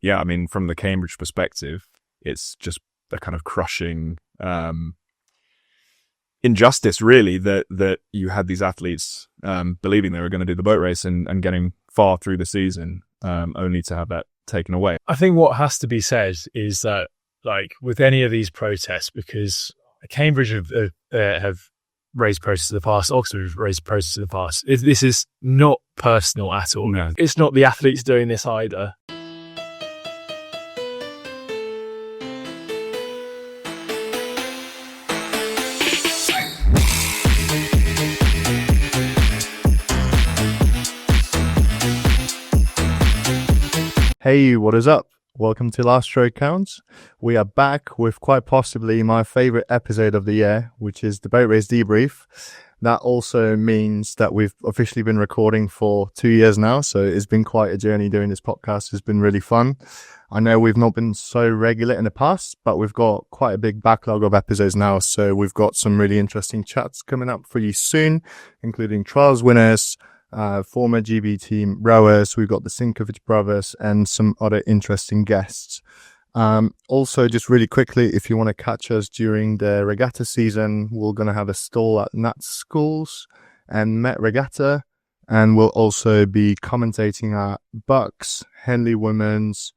yeah, I mean, from the Cambridge perspective, it's just a kind of crushing injustice, really, that you had these athletes believing they were going to do the boat race and getting far through the season, only to have that taken away. I think what has to be said is that, like, with any of these protests, because Cambridge have raised protests in the past, Oxford have raised protests in the past, this is not personal at all. No. It's not the athletes doing this either. Hey, what is up? Welcome to Last Stroke Counts. We are back with quite possibly my favorite episode of the year, which is the Boat Race Debrief. That also means that we've officially been recording for 2 years now, so it's been quite a journey doing this podcast. It's been really fun. I know we've not been so regular in the past, but we've got quite a big backlog of episodes now, so we've got some really interesting chats coming up for you soon, including trials winners, former GB team rowers. We've got the Sinkovich brothers and some other interesting guests. Also, just really quickly, if you want to catch us during the regatta season, we're going to have a stall at Nat Schools and Met Regatta, and we'll also be commentating at Bucks, Henley Women's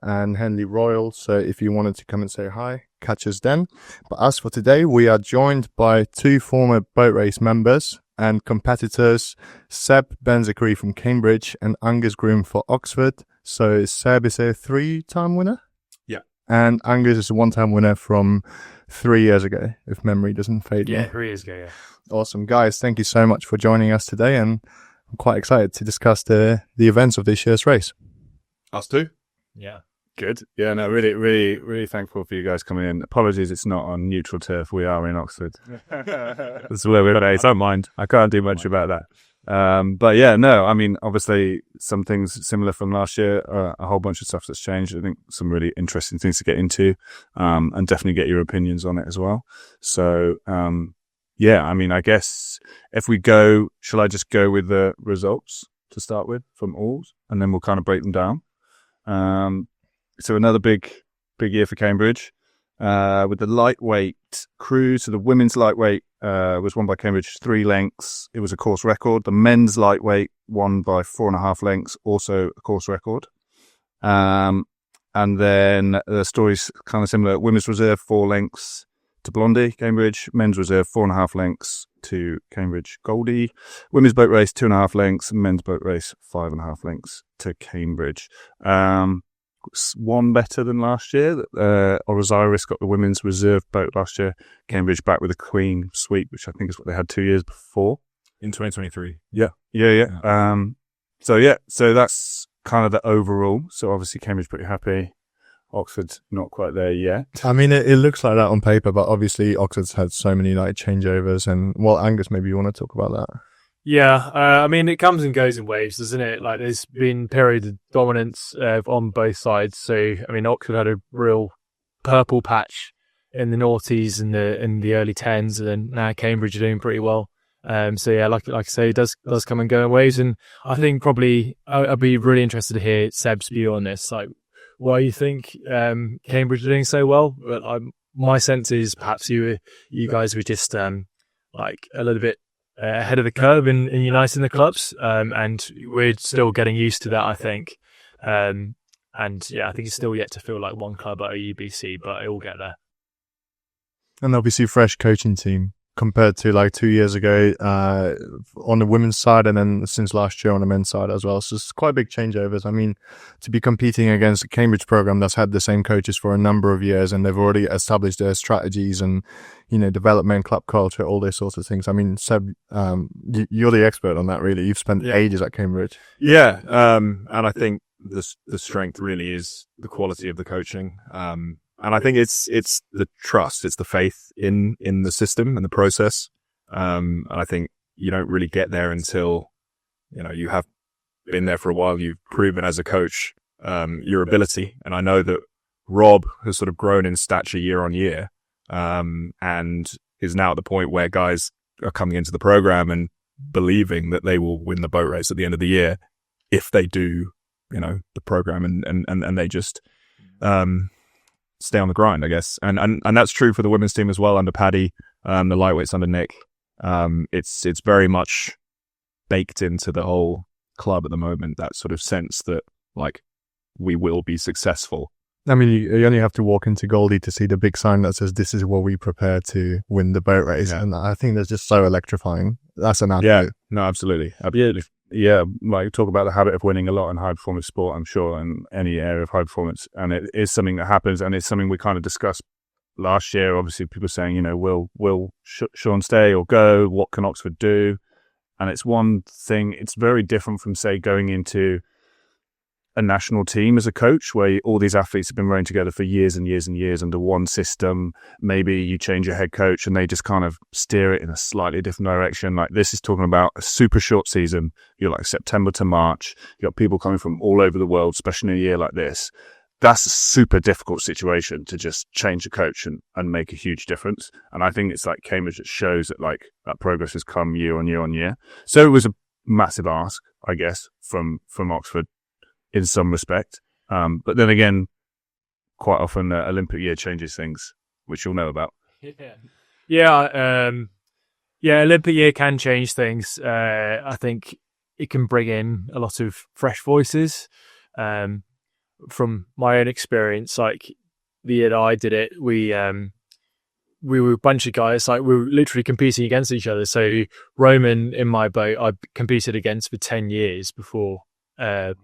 and Henley Royal. So if you wanted to come and say hi, catch us then. But as for today, we are joined by two former boat race members and competitors, Seb Benzecry from Cambridge and Angus Groom for Oxford. So Seb is a 3-time winner? Yeah. And Angus is a 1-time winner from 3 years ago, if memory doesn't fade me. Yeah, 3 years ago, yeah. Awesome. Guys, thank you so much for joining us today, and I'm quite excited to discuss the events of this year's race. Us too? Yeah. Good. Yeah, no, really thankful for you guys coming in. Apologies, it's not on neutral turf. We are in Oxford. That's where we're at. Don't mind. I can't do much about that. But yeah, no, I mean, obviously some things similar from last year, a whole bunch of stuff that's changed. I think some really interesting things to get into, and definitely get your opinions on it as well. So, yeah, I mean, I guess if we go, shall I just go with the results to start with from alls, and then we'll kind of break them down. So another big year for Cambridge, with the lightweight crew. So the women's lightweight was won by Cambridge 3 lengths. It was a course record. The men's lightweight won by 4.5 lengths, also a course record. And then the story's kind of similar. Women's reserve 4 lengths to Blondie, Cambridge. Men's reserve 4.5 lengths to Cambridge Goldie. Women's boat race 2.5 lengths. Men's boat race 5.5 lengths to Cambridge. One better than last year. Osiris got the women's reserve boat last year. Cambridge back with a Queen sweep, which I think is what they had 2 years before. In 2023. Yeah. So that's kind of the overall. So obviously Cambridge pretty happy. Oxford's not quite there yet. I mean, it looks like that on paper, but obviously Oxford's had so many like changeovers. And well, Angus, maybe you want to talk about that. Yeah, I mean, it comes and goes in waves, doesn't it? Like, there's been periods of dominance on both sides. So, I mean, Oxford had a real purple patch in the noughties and the early 10s, and then now Cambridge are doing pretty well. So yeah, like I say, it does come and go in waves. And I think probably I'd be really interested to hear Seb's view on this. Like, why you think Cambridge are doing so well? But my sense is perhaps you guys were just like a little bit ahead of the curve in uniting the clubs, and we're still getting used to that, I think. And yeah, I think it's still yet to feel like one club at UBC, but it will get there. And obviously fresh coaching team compared to like 2 years ago on the women's side, and then since last year on the men's side as well. So it's quite big changeovers. I mean, to be competing against a Cambridge program that's had the same coaches for a number of years, and they've already established their strategies and, you know, development, club culture, all those sorts of things. I mean, Seb, you're the expert on that, really. You've spent ages at Cambridge. Yeah, and I think the strength really is the quality of the coaching. And I think it's the trust, it's the faith in the system and the process. And I think you don't really get there until, you know, you have been there for a while. You've proven as a coach, your ability. And I know that Rob has sort of grown in stature year on year, and is now at the point where guys are coming into the program and believing that they will win the boat race at the end of the year if they do the program and they just stay on the grind, I guess. And that's true for the women's team as well under Paddy, the lightweights under Nick. It's very much baked into the whole club at the moment, that sort of sense that like we will be successful. I mean, you only have to walk into Goldie to see the big sign that says, "This is what we prepare to win the boat race." Yeah. And I think that's just so electrifying. That's an Yeah, attitude. no, absolutely. Yeah, like talk about the habit of winning a lot in high performance sport, I'm sure, in any area of high performance. And it is something that happens, and it's something we kind of discussed last year. Obviously, people saying, will Sean stay or go? What can Oxford do? And it's one thing, it's very different from, say, going into a national team as a coach, where all these athletes have been running together for years and years and years under one system. Maybe you change your head coach and they just kind of steer it in a slightly different direction. Like this is talking about a super short season. You're like September to March. You got people coming from all over the world, especially in a year like this. That's a super difficult situation to just change a coach and make a huge difference. And I think it's like Cambridge that shows that like that progress has come year on year on year. So it was a massive ask, I guess, from Oxford in some respect. But then again, quite often Olympic year changes things, which you'll know about. Yeah, Olympic year can change things. I think it can bring in a lot of fresh voices. From my own experience, like the year that I did it, we were a bunch of guys, like we were literally competing against each other. So Roman in my boat, I competed against for 10 years before I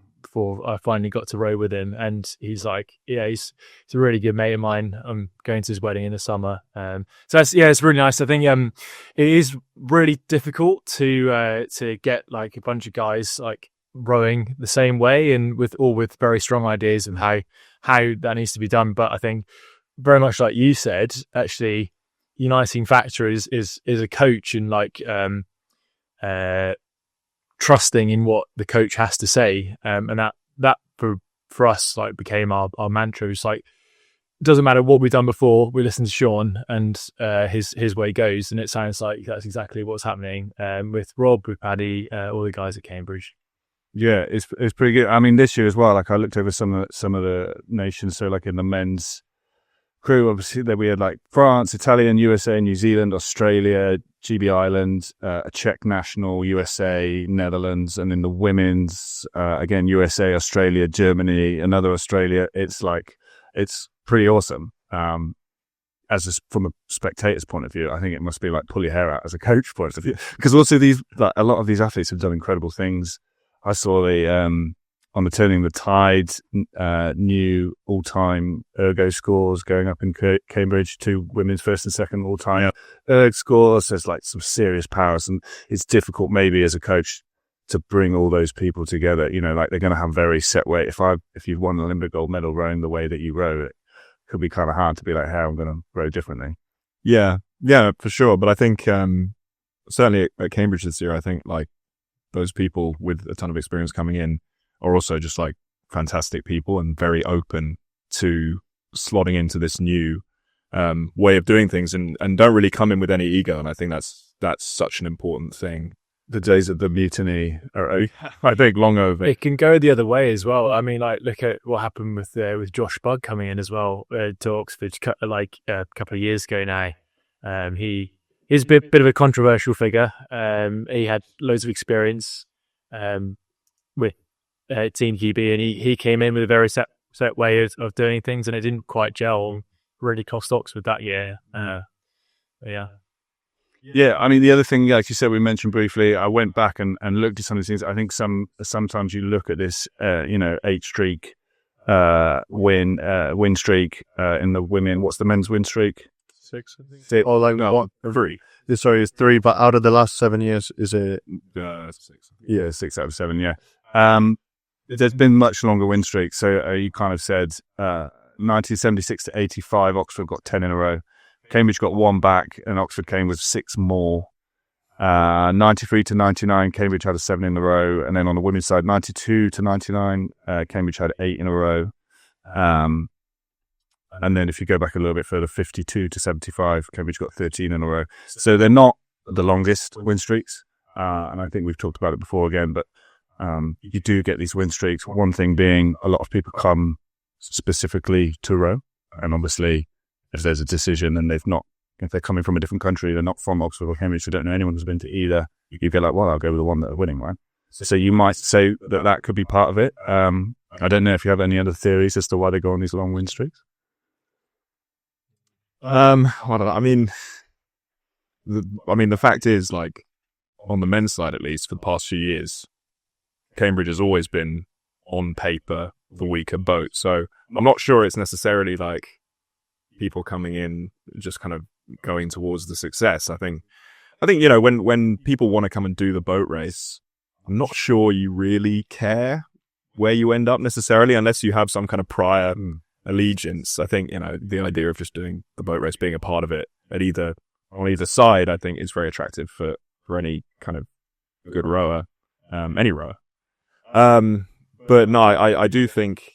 finally got to row with him. And he's like, he's a really good mate of mine. I'm going to his wedding in the summer. So that's, it's really nice. I think it is really difficult to get like a bunch of guys like rowing the same way and with very strong ideas of how that needs to be done. But I think very much like you said, actually uniting factor is a coach and like trusting in what the coach has to say, and that for us like became our mantra. It's like, it doesn't matter what we've done before, we listen to Sean and his way goes, and it sounds like that's exactly what's happening with Rob, with Paddy, all the guys at Cambridge. Yeah, it's pretty good. I mean, this year as well, like I looked over some of the nations. So like in the men's crew, obviously that we had like France, Italian, USA, New Zealand, Australia, GB Island, a Czech national, USA, Netherlands, and in the women's, again, USA, Australia, Germany, another Australia. It's pretty awesome. From a spectator's point of view, I think it must be like pull your hair out as a coach point of view, because also a lot of these athletes have done incredible things. I saw on the turning the tide, new all-time ergo scores going up in Cambridge, 2 women's first and second all-time erg scores. There's like some serious powers, and it's difficult maybe as a coach to bring all those people together. Like they're going to have very set way. If you've won an Olympic gold medal rowing the way that you row, it could be kind of hard to be like, how I'm going to row differently. Yeah, for sure. But I think certainly at Cambridge this year, I think like those people with a ton of experience coming in are also just like fantastic people and very open to slotting into this new way of doing things and don't really come in with any ego. And I think that's such an important thing. The days of the mutiny are, I think, long over. It can go the other way as well. I mean, like look at what happened with Josh Bugg coming in as well to Oxford like a couple of years ago now. He's a bit of a controversial figure. He had loads of experience with Team QB, and he came in with a very set way of doing things, and it didn't quite gel. Really cost Oxford that year. Yeah, I mean, the other thing, like you said, we mentioned briefly, I went back and looked at some of these things. I think sometimes you look at this, 8-streak win streak in the women. What's the men's win streak? 6, I think. Or like no, 3. Sorry, it's 3, but out of the last 7 years, is it? 6. Yeah, 6 out of 7, yeah. There's been much longer win streaks. So you kind of said 1976 to 85, Oxford got 10 in a row. Cambridge got 1 back, and Oxford came with 6 more. 93 to 99, Cambridge had a 7 in a row. And then on the women's side, 92 to 99, Cambridge had 8 in a row. And then if you go back a little bit further, 52 to 75, Cambridge got 13 in a row. So they're not the longest win streaks. And I think we've talked about it before again, but you do get these win streaks. One thing being a lot of people come specifically to row. And obviously, if there's a decision and if they're coming from a different country, they're not from Oxford or Cambridge, they don't know anyone who's been to either, you get like, well, I'll go with the one that are winning, right? So you might say that could be part of it. I don't know if you have any other theories as to why they go on these long win streaks. I don't know. I mean, the fact is, like, on the men's side, at least for the past few years, Cambridge has always been on paper the weaker boat. So I'm not sure it's necessarily like people coming in just kind of going towards the success. I think, when people want to come and do the boat race, I'm not sure you really care where you end up necessarily, unless you have some kind of prior allegiance. I think, the idea of just doing the boat race, being a part of it on either side, I think is very attractive for any kind of good rower, any rower. But no, I do think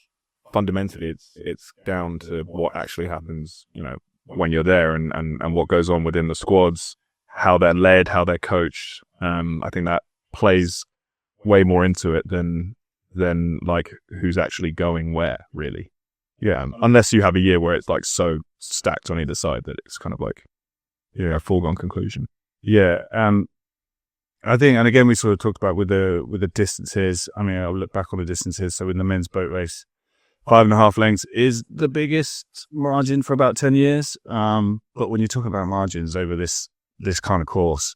fundamentally it's down to what actually happens, when you're there and what goes on within the squads, how they're led, how they're coached. I think that plays way more into it than like who's actually going where, really. Yeah, unless you have a year where it's like so stacked on either side that it's kind of like, a foregone conclusion. Yeah, I think, and again, we sort of talked about with the distances. I mean, I'll look back on the distances. So in the men's boat race, 5.5 lengths is the biggest margin for about 10 years. But when you talk about margins over this kind of course,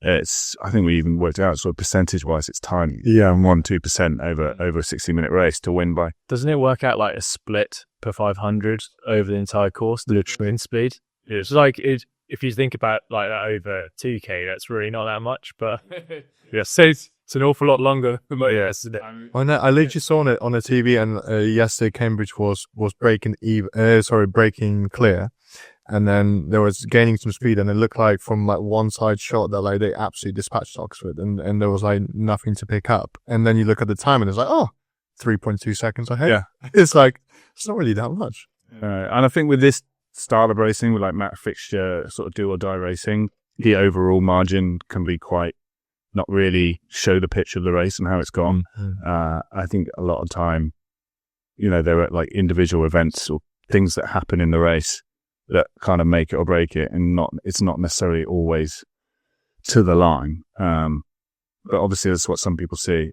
I think we even worked out sort of percentage wise, it's tiny. Yeah, 1-2% over a 60-minute race to win by. Doesn't it work out like a split per 500 over the entire course, the wind speed? It's like if you think about like that over 2K, that's really not that much, but so it's an awful lot longer than what yesterday. I literally saw it on the TV, and yesterday Cambridge was breaking clear, and then there was gaining some speed, and it looked like from like one side shot that like they absolutely dispatched Oxford, and there was like nothing to pick up. And then you look at the time, and it's like 3.2 seconds ahead. Yeah, it's like it's not really that much. And I think with this style of racing, with like Fixture sort of do or die racing, the overall margin can be quite not really show the pitch of the race and how it's gone. I think a lot of time, there are like individual events or things that happen in the race that kind of make it or break it, and it's not necessarily always to the line. But obviously that's what some people see.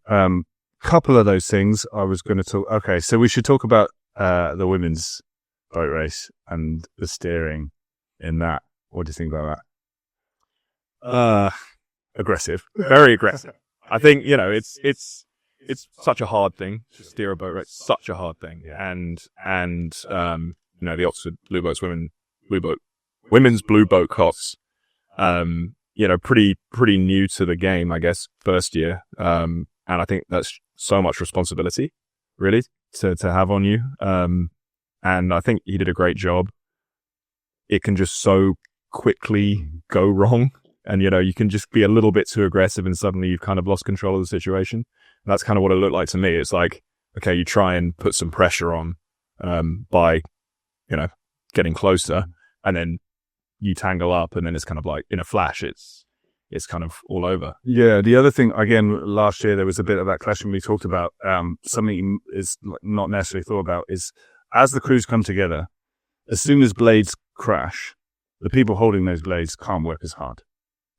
Couple of those things I was going to talk. Okay, so we should talk about the women's boat race and the steering in that. What do you think about that? Aggressive, very aggressive. I think, it's such a hard thing to steer a boat race, such a hard thing. And the Oxford women's blue boat cops, pretty new to the game, I guess, first year. And I think that's so much responsibility, really, to have on you. And I think he did a great job. It can just so quickly go wrong. And, you can just be a little bit too aggressive and suddenly you've kind of lost control of the situation. And that's kind of what it looked like to me. It's like, okay, you try and put some pressure on by, getting closer, and then you tangle up, and then it's kind of like in a flash, it's kind of all over. Yeah. The other thing, again, last year there was a bit of that clash when we talked about something is not necessarily thought about is as the crews come together, as soon as blades crash, the people holding those blades can't work as hard.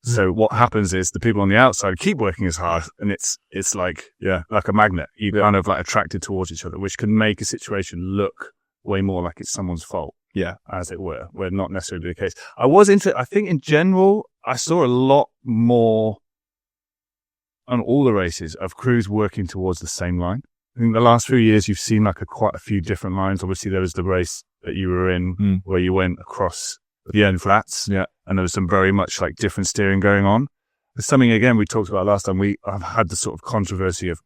So what happens is the people on the outside keep working as hard, and it's like a magnet. You're kind of like attracted towards each other, which can make a situation look way more like it's someone's fault. Yeah, as it were, where not necessarily the case. I think in general, I saw a lot more on all the races of crews working towards the same line. I think the last few years you've seen like quite a few different lines. Obviously there was the race that you were in where you went across the end flats. Yeah. And there was some very much like different steering going on. There's something again we talked about last time. I've had the sort of controversy of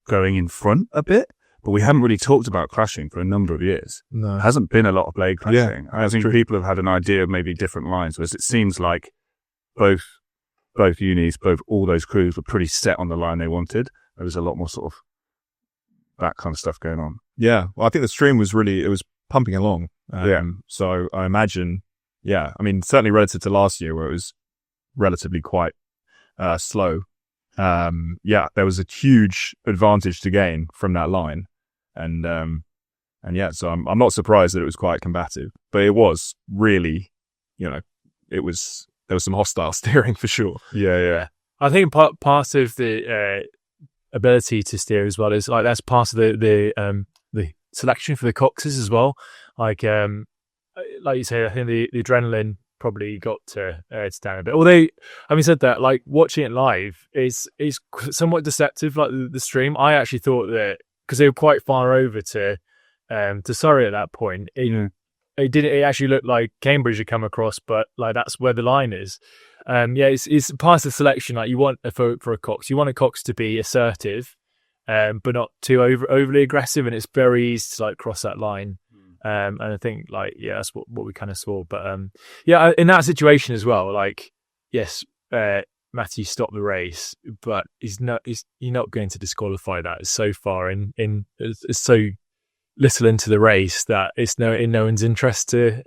going in front a bit, but we haven't really talked about clashing for a number of years. No. There hasn't been a lot of blade clashing. Yeah, I think people have had an idea of maybe different lines, whereas it seems like both unis, all those crews were pretty set on the line they wanted. There was a lot more sort of that kind of stuff going on. Yeah. Well, I think the stream was pumping along. So I imagine, certainly relative to last year where it was relatively quite slow. there was a huge advantage to gain from that line. And yeah, so I'm not surprised that it was quite combative, but it was really, there was some hostile steering for sure. Yeah. I think part of the ability to steer as well is like that's part of the selection for the coxes as well. Like you say, I think the adrenaline probably got to down a bit. Although, having said that, like watching it live is somewhat deceptive. Like the stream, I actually thought that because they were quite far over to Surrey at that point, it actually looked like Cambridge had come across, but like that's where the line is. It's part of the selection. Like you want for a cox, you want a cox to be assertive, but not too overly aggressive, and it's very easy to like cross that line. And I think that's what we kind of saw. But in that situation as well, like yes, Matthew stopped the race, but you're not going to disqualify that. It's so far it's so little into the race that it's in no one's interest to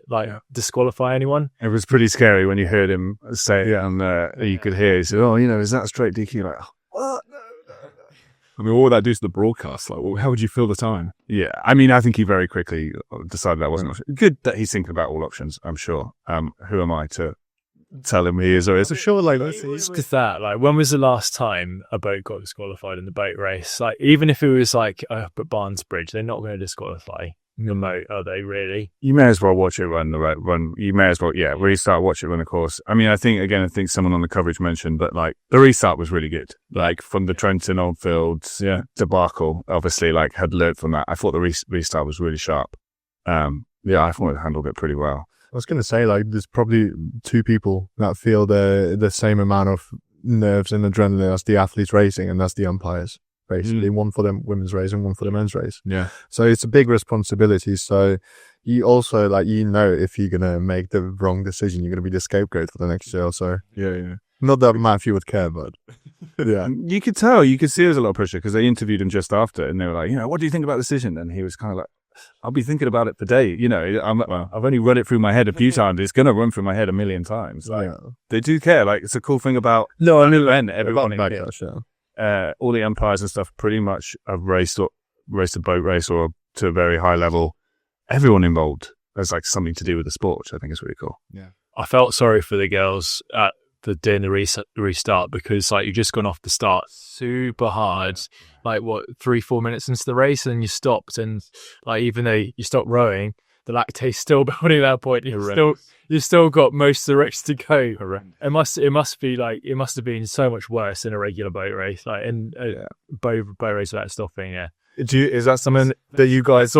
disqualify anyone. It was pretty scary when you heard him say it, and you could hear he said, "Oh, is that a straight DQ?" Like, what? No. I mean, what would that do to the broadcast? Like, how would you fill the time? Yeah, I mean, I think he very quickly decided that wasn't good. That he's thinking about all options. I'm sure. Who am I to tell him he is or isn't? Sure, it's just that. Like, when was the last time a boat got disqualified in the boat race? Like, even if it was like up at Barnesbridge, they're not going to disqualify the moat, are they? Really? You may as well watch it run the run. You may as well, restart, watch it run the course. I mean, I think someone on the coverage mentioned that like the restart was really good. Like from the Trenton Oldfields debacle, obviously like had learned from that. I thought the restart was really sharp. I thought it handled it pretty well. I was going to say, like, there's probably two people that feel the same amount of nerves and adrenaline as the athletes racing, and that's the umpires, basically. One for the women's race and one for the men's race. Yeah. So it's a big responsibility. So you also, if you're going to make the wrong decision, you're going to be the scapegoat for the next year. So yeah. Not that Matthew would care, but yeah. You could tell, you could see there was a lot of pressure because they interviewed him just after and they were like, what do you think about the decision? And he was kind of like, I'll be thinking about it for days. I've only run it through my head a few times. It's going to run through my head a million times. Like, they do care. Like, it's a cool thing about everyone in here. All the umpires and stuff pretty much have raced a boat race or to a very high level. Everyone involved has like something to do with the sport, which I think is really cool. Yeah. I felt sorry for the girls at doing the restart because like you've just gone off the start super hard, like 3-4 minutes into the race, and you stopped, and like even though you stopped rowing, the lactate's still building at that point. You've still got most of the race to go. It must have been so much worse in a regular boat race, like in a boat race without stopping. Yeah. Is that something that you guys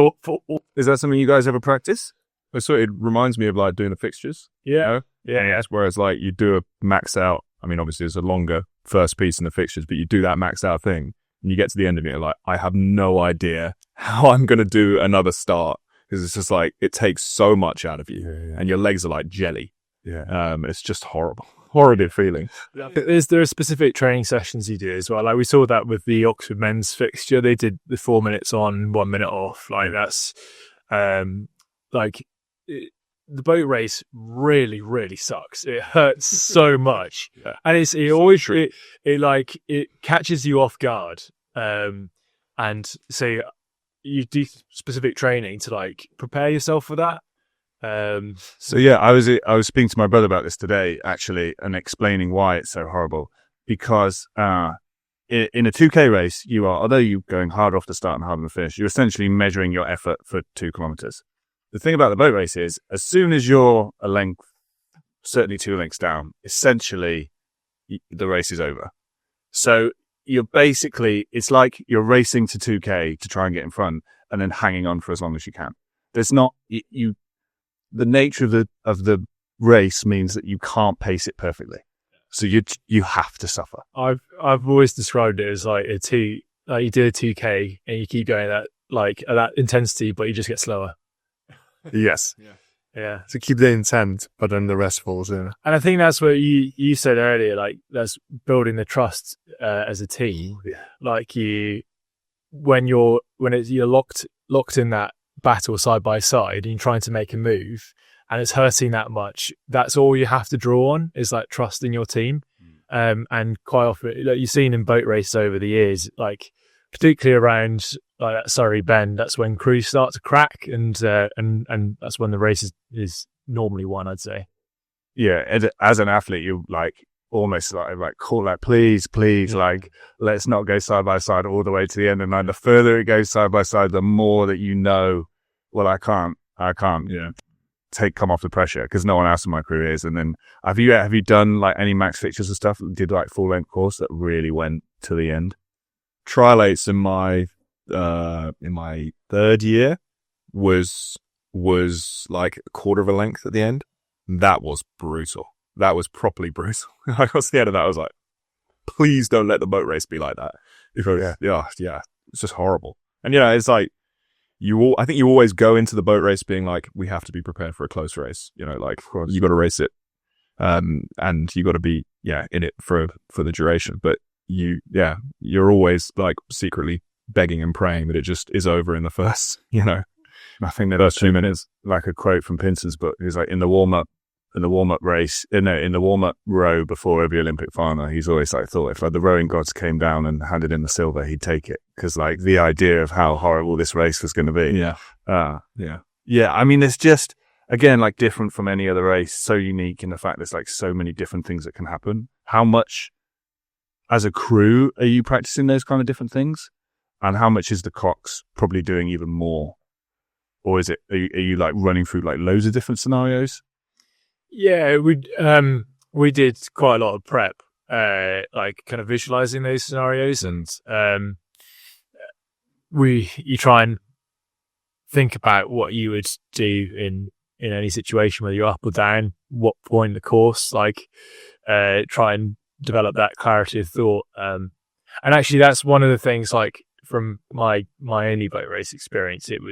Is that something you guys ever practice? It reminds me of like doing the fixtures. Yeah. Yeah. Whereas like you do a max out. I mean, obviously it's a longer first piece in the fixtures, but you do that max out thing and you get to the end of it, you're like, I have no idea how I'm going to do another start because it's just like, it takes so much out of you and your legs are like jelly. Yeah. It's just horrible feeling. There are specific training sessions you do as well. Like we saw that with the Oxford men's fixture. They did the 4 minutes on, 1 minute off. Like that's, the boat race really, really sucks. It hurts so much, and it catches you off guard. And so you do specific training to like prepare yourself for that. I was speaking to my brother about this today actually, and explaining why it's so horrible. Because in a 2K race, although you're going hard off the start and hard on the finish, you're essentially measuring your effort for 2 kilometers. The thing about the boat race is, as soon as you're a length, certainly 2 lengths down, essentially the race is over. So it's like you're racing to 2K to try and get in front and then hanging on for as long as you can. There's not, the nature of the race means that you can't pace it perfectly. So you have to suffer. I've always described it as like you do a 2K and you keep going at that intensity, but you just get slower. Yes. Yeah. To keep the intent, but then the rest falls in. And I think that's what you said earlier, like that's building the trust as a team. Like when you're locked in that battle side by side and you're trying to make a move and it's hurting that much, that's all you have to draw on is like trust in your team. And quite often, like you've seen in boat races over the years, like particularly around like that Surrey bend, that's when crews start to crack, and that's when the race is normally won, I'd say. Yeah, as an athlete, you like almost like call that, please, like let's not go side by side all the way to the end. And like the further it goes side by side, the more that well, I can't, come off the pressure because no one else in my crew is. And then have you done like any max fixtures and stuff? Did like full length course that really went to the end? Trial-8s in my third year was like a quarter of a length at the end. That was brutal. That was properly brutal. I got to the end of that, I was like, please don't let the boat race be like that. Because, yeah, it's just horrible. And it's like, I think you always go into the boat race being like, we have to be prepared for a close race. Like, of course, you got to race it. And you got to be, in it for the duration. But you're always like secretly begging and praying that it just is over in the first, I think that first 2 minutes. Like a quote from Pinson's book is like in the warm up race, in the warm up row before every Olympic final, he's always like thought if like the rowing gods came down and handed in the silver, he'd take it because like the idea of how horrible this race was going to be. Yeah. I mean, it's just again like different from any other race, so unique in the fact there's like so many different things that can happen. How much as a crew are you practicing those kind of different things, and how much is the Cox probably doing even more? Or is it, are you like running through like loads of different scenarios? Yeah, we did quite a lot of prep, like kind of visualizing those scenarios, and you try and think about what you would do in any situation, whether you're up or down, what point in the course, like try and develop that clarity of thought. And actually, that's one of the things. Like from my only boat race experience, it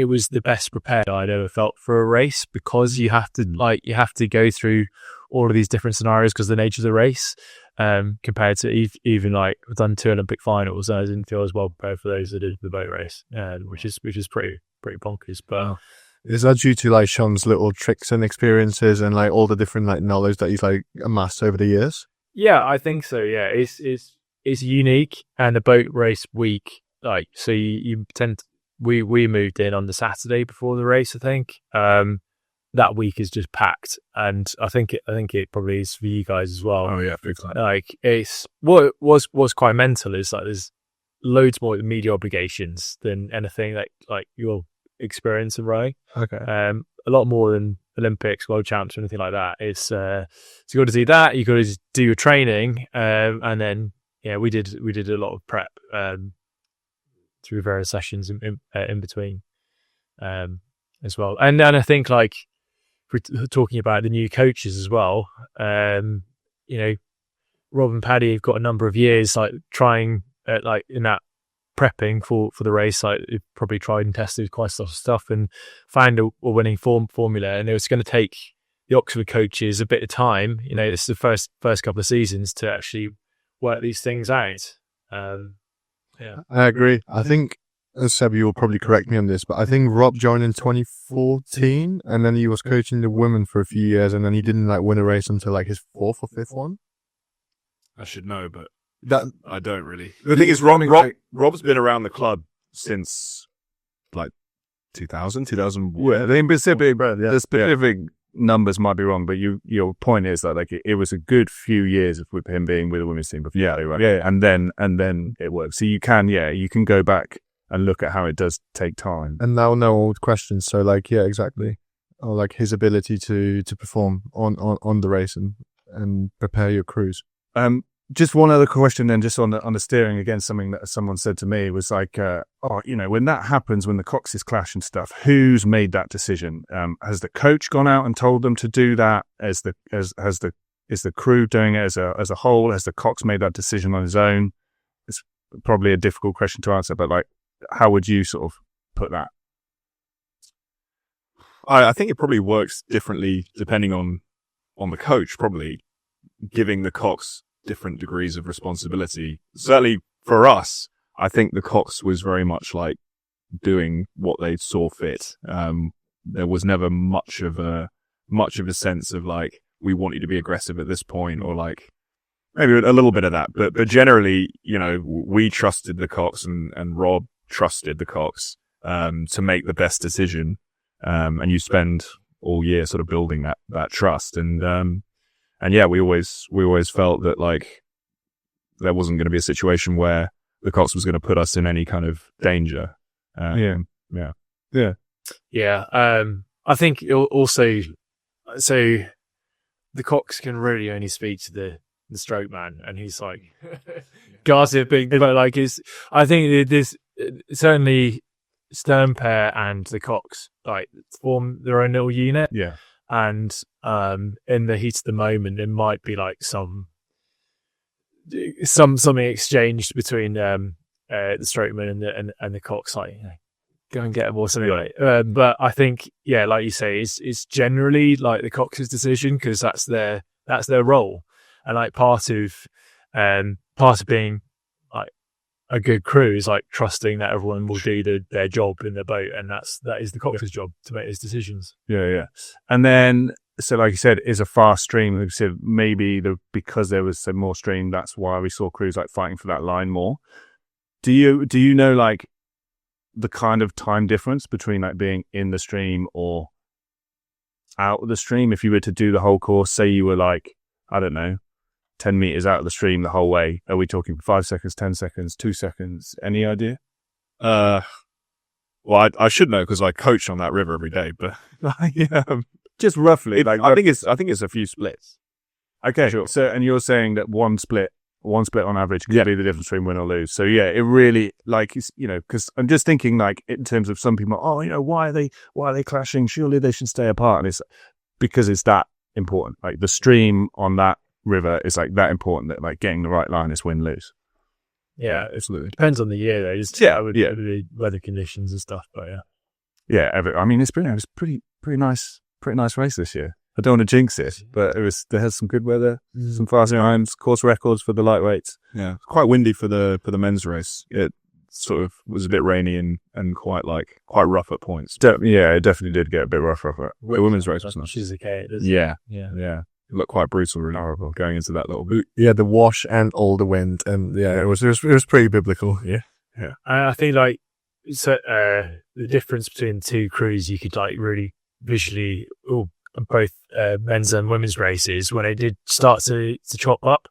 was the best prepared I'd ever felt for a race, because you have to go through all of these different scenarios because of the nature of the race, compared to even like I've done 2 Olympic finals and I didn't feel as well prepared for those that did the boat race, which is pretty bonkers. But is that due to like Sean's little tricks and experiences and like all the different like knowledge that he's like amassed over the years? Yeah, I think so. Yeah, it's unique, and the boat race week, like, so you tend to, we moved in on the Saturday before the race, I think. That week is just packed, and I think it probably is for you guys as well. Oh yeah, big time. Like, it's what was quite mental is like there's loads more media obligations than anything like you'll experience in rowing. Okay. A lot more than Olympics, World Champs, or anything like that. It's so you got to do that. You got to do your training, and then we did a lot of prep through various sessions in between, as well. And I think like if we're talking about the new coaches as well, Rob and Paddy have got a number of years like trying like in that prepping for the race. Like they've probably tried and tested quite a lot of stuff and found a winning formula. And it was going to take the Oxford coaches a bit of time. This is the first couple of seasons to actually work these things out. Yeah, I agree. I think, Seb, you will probably correct me on this, but I think Rob joined in 2014, and then he was coaching the women for a few years, and then he didn't like win a race until like his 4th or 5th one. I should know, but that I don't really. The thing is, Rob's been around the club since like 2000, 2001. Well, the specific numbers might be wrong, but your point is that like it was a good few years with him being with the women's team before. And then it works. So you can go back and look at how it does take time. And now know all the questions. So like, yeah, exactly. Or like his ability to perform on the race and prepare your crews. Just one other question then, just on the steering, again, something that someone said to me was like, when that happens, when the coxes clash and stuff, who's made that decision? Has the coach gone out and told them to do that? Is the crew doing it as a whole? Has the cox made that decision on his own? It's probably a difficult question to answer, but like, how would you sort of put that? I think it probably works differently depending on the coach, probably giving the cox different degrees of responsibility. Certainly for us, I think the cox was very much like doing what they saw fit. There was never much of a sense of like, we want you to be aggressive at this point, or like maybe a little bit of that. But generally, we trusted the cocks and Rob trusted the cocks to make the best decision. And you spend all year sort of building that trust. And yeah, we always felt that like there wasn't going to be a situation where the Cox was going to put us in any kind of danger. Yeah. I think also, so the Cox can really only speak to the stroke man, and he's like gossiping, but like I think this certainly stern pair and the Cox like form their own little unit. Yeah. And in the heat of the moment, there might be like something exchanged between the strokeman and the Cox, like go and get him or something like that. But I think, yeah, like you say, it's generally like the Cox's decision, because that's their role, and like part of being like a good crew is like trusting that everyone will do their job in the boat, and that is the Cox's job to make those decisions. Yeah. And then, so like you said, is a fast stream. Like you said, maybe because there was some more stream, that's why we saw crews like fighting for that line more. Do you know like the kind of time difference between like being in the stream or out of the stream? If you were to do the whole course, say you were like, I don't know, 10 meters out of the stream the whole way, are we talking 5 seconds, 10 seconds, 2 seconds? Any idea? Well, I should know because I coach on that river every day, but just roughly. I think it's a few splits. Okay, sure. So, and you're saying that one split on average could be the difference between win or lose. So yeah, it really, like, because I'm just thinking like in terms of some people, why are they clashing? Surely they should stay apart. And it's because it's that important. Like the stream on that river is like that important that like getting the right line is win lose. Yeah, absolutely. Depends on the year though. With the weather conditions and stuff, but yeah. I mean, it's pretty nice race this year. I don't want to jinx it, but there has some good weather, some fast times, course records for the lightweights. Yeah, quite windy for the men's race. It sort of was a bit rainy and quite rough at points. It definitely did get a bit rough off it. The women's race was nice. She's okay. Yeah. It looked quite brutal, really horrible going into that little boot. Yeah, the wash and all the wind, and it was pretty biblical. Yeah. I think like the difference between the two crews, you could like really visually, both men's and women's races, when they did start to chop up,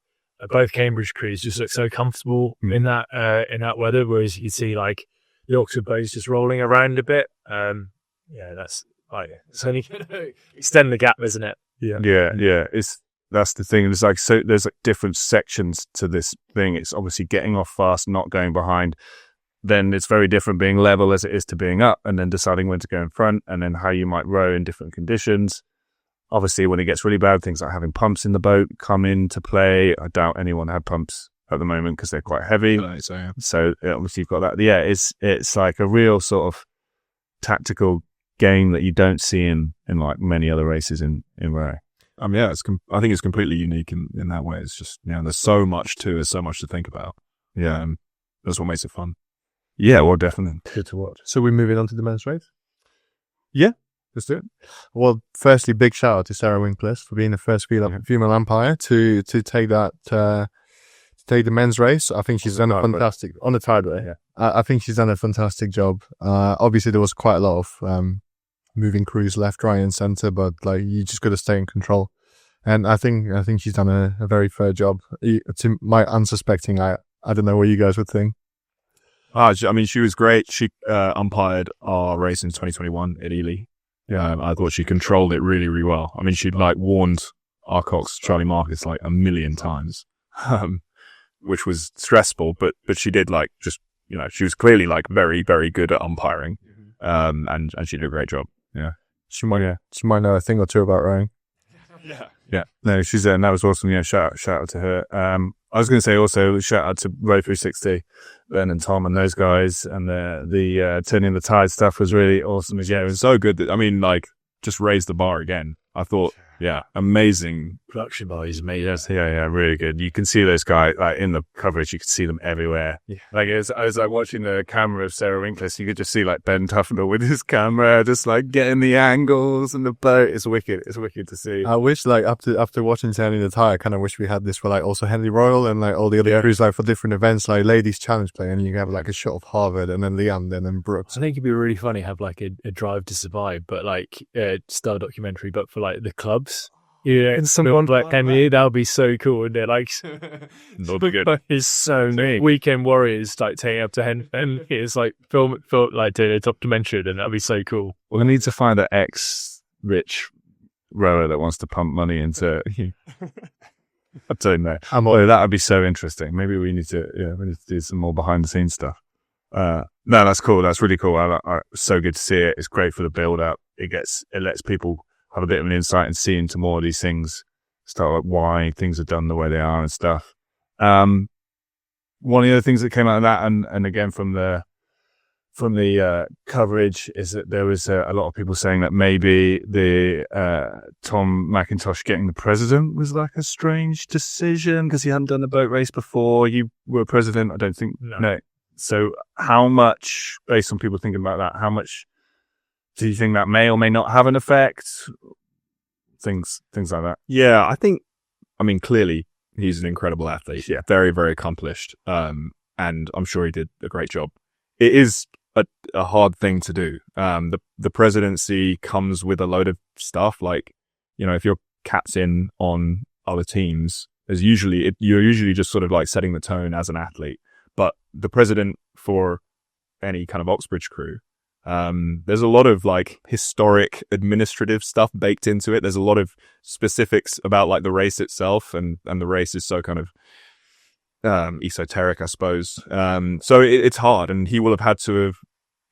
both Cambridge crews just look so comfortable in that weather, whereas you see like the Oxford boats just rolling around a bit. That's like it's only going to extend the gap, isn't it? Yeah. That's the thing. There's there's like different sections to this thing. It's obviously getting off fast, not going behind. Then it's very different being level as it is to being up, and then deciding when to go in front, and then how you might row in different conditions. Obviously, when it gets really bad, things like having pumps in the boat come into play. I doubt anyone had pumps at the moment because they're quite heavy. So obviously you've got that. Yeah, it's like a real sort of tactical game that you don't see in like many other races in rowing. I think it's completely unique in that way. It's just, there's so much to think about. Yeah. That's what makes it fun. Yeah, well, definitely. Good to watch. So we're moving on to the men's race? Yeah, let's do it. Well, firstly, big shout out to Sarah Winkler for being the first female umpire to take that, to take the men's race. I think she's done a fantastic, on the tidal. Yeah. I think she's done a fantastic job. Obviously there was quite a lot of, moving crews left, right and center, but like you just got to stay in control. And I think she's done a very fair job. To my unsuspecting, I don't know what you guys would think. She was great. She umpired our race in 2021 at Ely. Yeah, I thought she controlled it really, really well. I mean, she'd like warned our Cox, Charlie Marcus, like a million times, which was stressful. But she did like just she was clearly like very, very good at umpiring, and she did a great job. Yeah, she might know a thing or two about rowing. Yeah. No, she's there, and that was awesome. Yeah, shout out to her. I was going to say also shout out to Row 360, Ben and Tom and those guys, and the turning the tide stuff was really awesome. Yeah, it was so good that just raised the bar again. I thought Yeah, amazing. Production value is amazing. Yeah, really good. You can see those guys like in the coverage. You can see them everywhere. Yeah. Like as I was like watching the camera of Sarah Winkler, you could just see like Ben Tufnell with his camera, just like getting the angles and the boat. It's wicked. It's wicked to see. I wish like after watching Turning the Tide, I kind of wish we had this for like also Henry Royal and like all the other crews like for different events like Ladies Challenge Play, and you have like a shot of Harvard and then Leander and Brooks. I think it'd be really funny to have like a Drive to Survive, but like a style documentary, but for like the clubs. Yeah, and someone like Henry, that would be so cool. And they're like, It's so neat. Weekend Warriors like taking up to Henry. It's like film like doing a top dimension, and that'd be so cool. We need to find an ex-rich rower that wants to pump money into. I don't know. That would be so interesting. Maybe we need to do some more behind the scenes stuff. No, that's cool. That's really cool. So good to see it. It's great for the build up. It lets people have a bit of an insight and see into more of these things, start like why things are done the way they are and stuff. One of the other things that came out of that, and again from the coverage, is that there was a lot of people saying that maybe the Tom McIntosh getting the president was like a strange decision because he hadn't done the boat race before. You were president, I don't think. No. So how much, based on people thinking about that, how much do you think that may or may not have an effect? Things like that. Yeah, I mean, clearly he's an incredible athlete. Yeah, very, very accomplished. And I'm sure he did a great job. It is a hard thing to do. The presidency comes with a load of stuff. Like, if you're captain on other teams, you're usually just sort of like setting the tone as an athlete. But the president for any kind of Oxbridge crew, there's a lot of like historic administrative stuff baked into it. There's a lot of specifics about like the race itself, and the race is so kind of esoteric, I suppose. So it's hard, and he will have had to have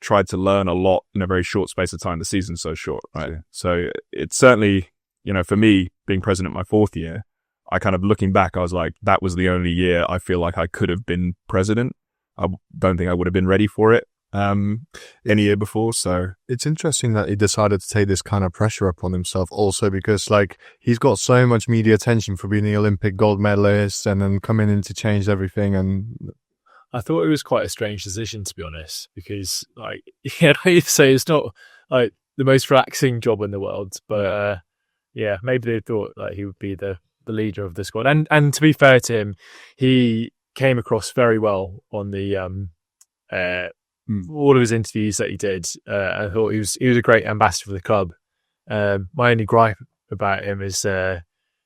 tried to learn a lot in a very short space of time. The season's so short, right? Yeah. So it's certainly, for me being president my 4th year, I kind of looking back, I was like, that was the only year I feel like I could have been president. I don't think I would have been ready for it any year before. So it's interesting that he decided to take this kind of pressure upon himself also, because like he's got so much media attention for being the Olympic gold medalist and then coming in to change everything. And I thought it was quite a strange decision, to be honest, because like, you say it's not like the most relaxing job in the world, but maybe they thought like he would be the leader of the squad. And to be fair to him, he came across very well on the all of his interviews that he did. I thought he was a great ambassador for the club. My only gripe about him is there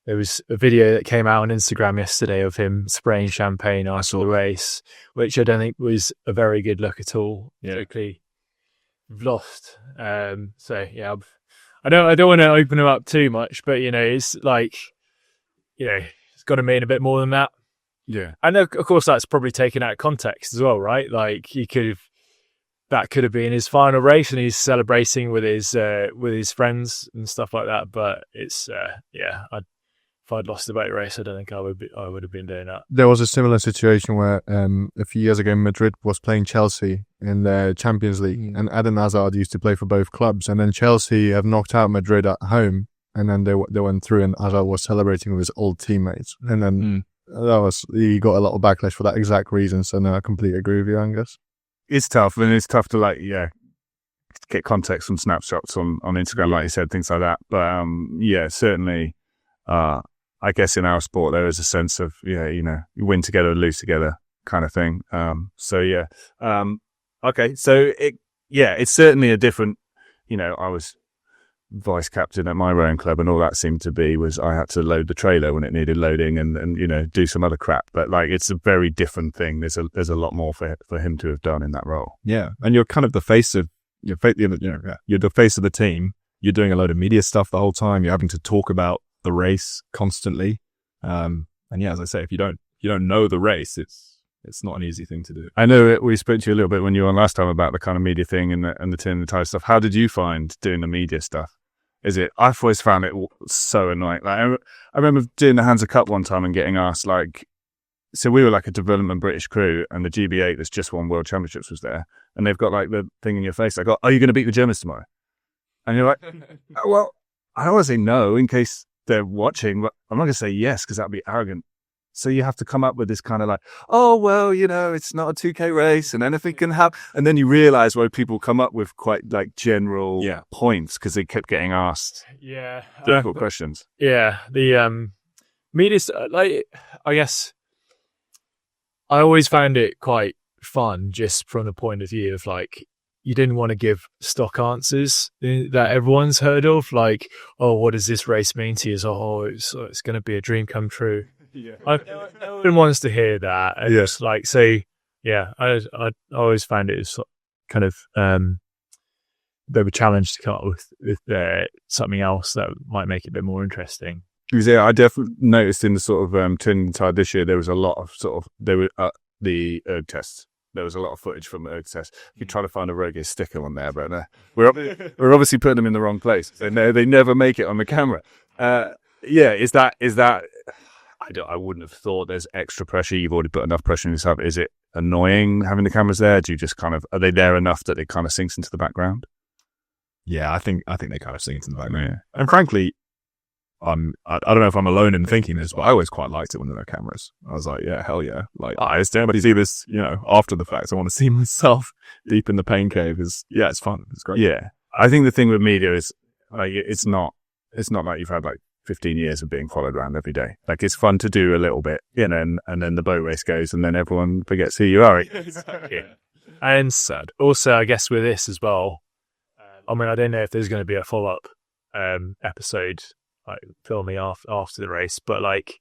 was a video that came out on Instagram yesterday of him spraying champagne after the race, which I don't think was a very good look at all. Yeah. Particularly, we've lost. So yeah, I don't want to open him up too much, but it's like, it's got to mean a bit more than that. Yeah, and of course that's probably taken out of context as well, right? Like that could have been his final race, and he's celebrating with his friends and stuff like that. But it's if I'd lost the boat race, I don't think I would have been doing that. There was a similar situation where a few years ago Madrid was playing Chelsea in the Champions League, and Eden Hazard used to play for both clubs, and then Chelsea have knocked out Madrid at home, and then they went through, and Hazard was celebrating with his old teammates, and then he got a lot of backlash for that exact reason. So no, I completely agree with you, Angus. It's tough, and it's tough to get context from snapshots on Instagram, like you said, things like that. But certainly, I guess in our sport there is a sense of you win together, lose together kind of thing. Okay, so it's certainly a different. I was vice captain at my rowing club, and all that seemed to be was I had to load the trailer when it needed loading, and do some other crap. But like it's a very different thing. There's a lot more for him to have done in that role. Yeah, and you're kind of the face of you're the face of the team. You're doing a load of media stuff the whole time. You're having to talk about the race constantly. And as I say, if you don't know the race, it's not an easy thing to do. I know we spoke to you a little bit when you were on last time about the kind of media thing and the Turning the Tide stuff. How did you find doing the media stuff? I've always found it so annoying. Like I remember doing the Hansa Cup one time and getting asked so we were like a development British crew, and the GB8 that's just won World Championships was there, and they've got like the thing in your face. Like, are you going to beat the Germans tomorrow? And you're like, well, I don't want to say no in case they're watching, but I'm not going to say yes because that'd be arrogant. So you have to come up with this kind of like, oh, well, you know, it's not a 2K race and anything can happen. And then you realize why people come up with quite like general points because they kept getting asked difficult questions. Yeah. The media's like, I guess I always found it quite fun just from the point of view of like, you didn't want to give stock answers that everyone's heard of. Like, oh, what does this race mean to you? Oh, it's going to be a dream come true. Yeah, no one wants to hear that. And it's like, so yeah, I always found it as kind of they were challenged to come up with something else that might make it a bit more interesting. Yeah, I definitely noticed in the sort of turning the tide this year, there was a lot of the erg tests. There was a lot of footage from the erg test. You try to find a Rogue sticker on there, but we're obviously putting them in the wrong place. They never make it on the camera. Is that? I wouldn't have thought there's extra pressure. You've already put enough pressure on yourself. Is it annoying having the cameras there? Do you just kind of, are they there enough that it kind of sinks into the background? Yeah, I think they kind of sink into the background. Yeah. And frankly, I don't know if I'm alone in thinking this, but I always quite liked it when there were cameras. I was like, yeah, hell yeah. Like, I understand, but you see this, you know, after the fact. I want to see myself deep in the pain cave. It's fun. It's great. Yeah. I think the thing with media is like, it's not like you've had like 15 years of being followed around every day. Like, it's fun to do a little bit, you know, and then the boat race goes and then everyone forgets who you are. Exactly. And also, I guess with this as well, I mean, I don't know if there's going to be a follow-up episode like filming after the race, but like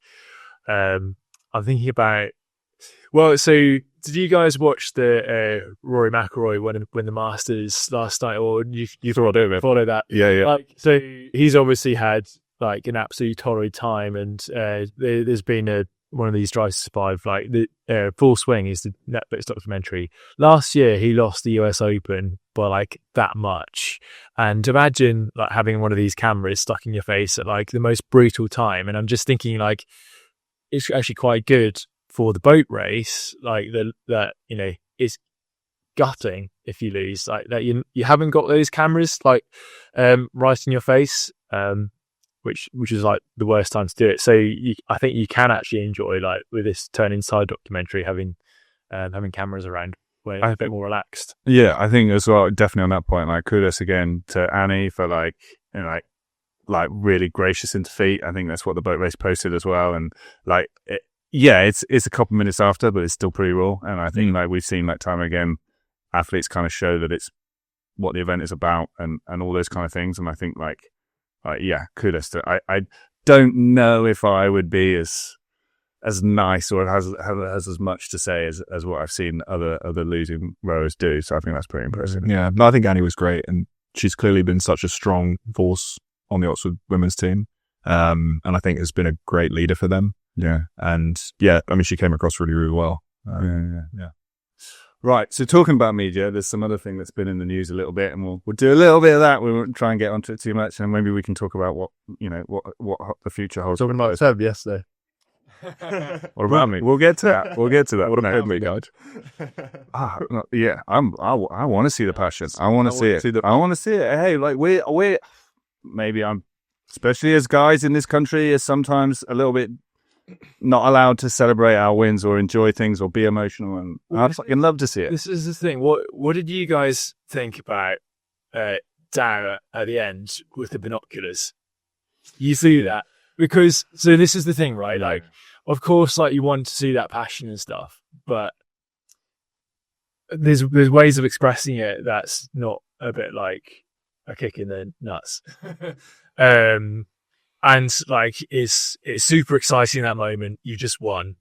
I'm thinking about, well, so did you guys watch the Rory McIlroy win the Masters last night, or you follow that? Yeah. Like, so he's obviously had like an absolute torrid time, and there's been one of these Drives to Survive, like the Full Swing is the Netflix documentary. Last year he lost the US Open by like that much, and imagine like having one of these cameras stuck in your face at like the most brutal time. And I'm just thinking like it's actually quite good for the boat race, like that you know, is gutting if you lose, like that you haven't got those cameras like right in your face, which is like the worst time to do it. So I think you can actually enjoy, like with this Turn Inside documentary, having cameras around where you're a bit more relaxed. Yeah, I think as well, definitely on that point, like kudos again to Annie for like, you know, like really gracious in defeat. I think that's what the boat race posted as well. And like, it's a couple minutes after, but it's still pretty raw. And I think like we've seen like time and again, athletes kind of show that it's what the event is about and all those kind of things. And I think like, kudos to. I don't know if I would be as nice or has as much to say as what I've seen other losing rowers do. So I think that's pretty impressive. Yeah, no, I think Annie was great, and she's clearly been such a strong force on the Oxford women's team, and I think has been a great leader for them. Yeah, and yeah, I mean, she came across really, really well. Yeah. Right, so talking about media, there's some other thing that's been in the news a little bit, and we'll do a little bit of that. We won't try and get onto it too much, and maybe we can talk about what the future holds. Talking about Seb yesterday. What about me? We'll get to that. What about me, guys? I want to see the passion. I want to see it. I want to see it. Hey, like we're maybe I'm, especially as guys in this country, is sometimes a little bit not allowed to celebrate our wins or enjoy things or be emotional, and I'd fucking love to see it. This is the thing. What did you guys think about Dow at the end with the binoculars? You see that? Because so this is the thing, right? Like, of course, like you want to see that passion and stuff, but there's ways of expressing it that's not a bit like a kick in the nuts. And like it's super exciting in that moment. You just won,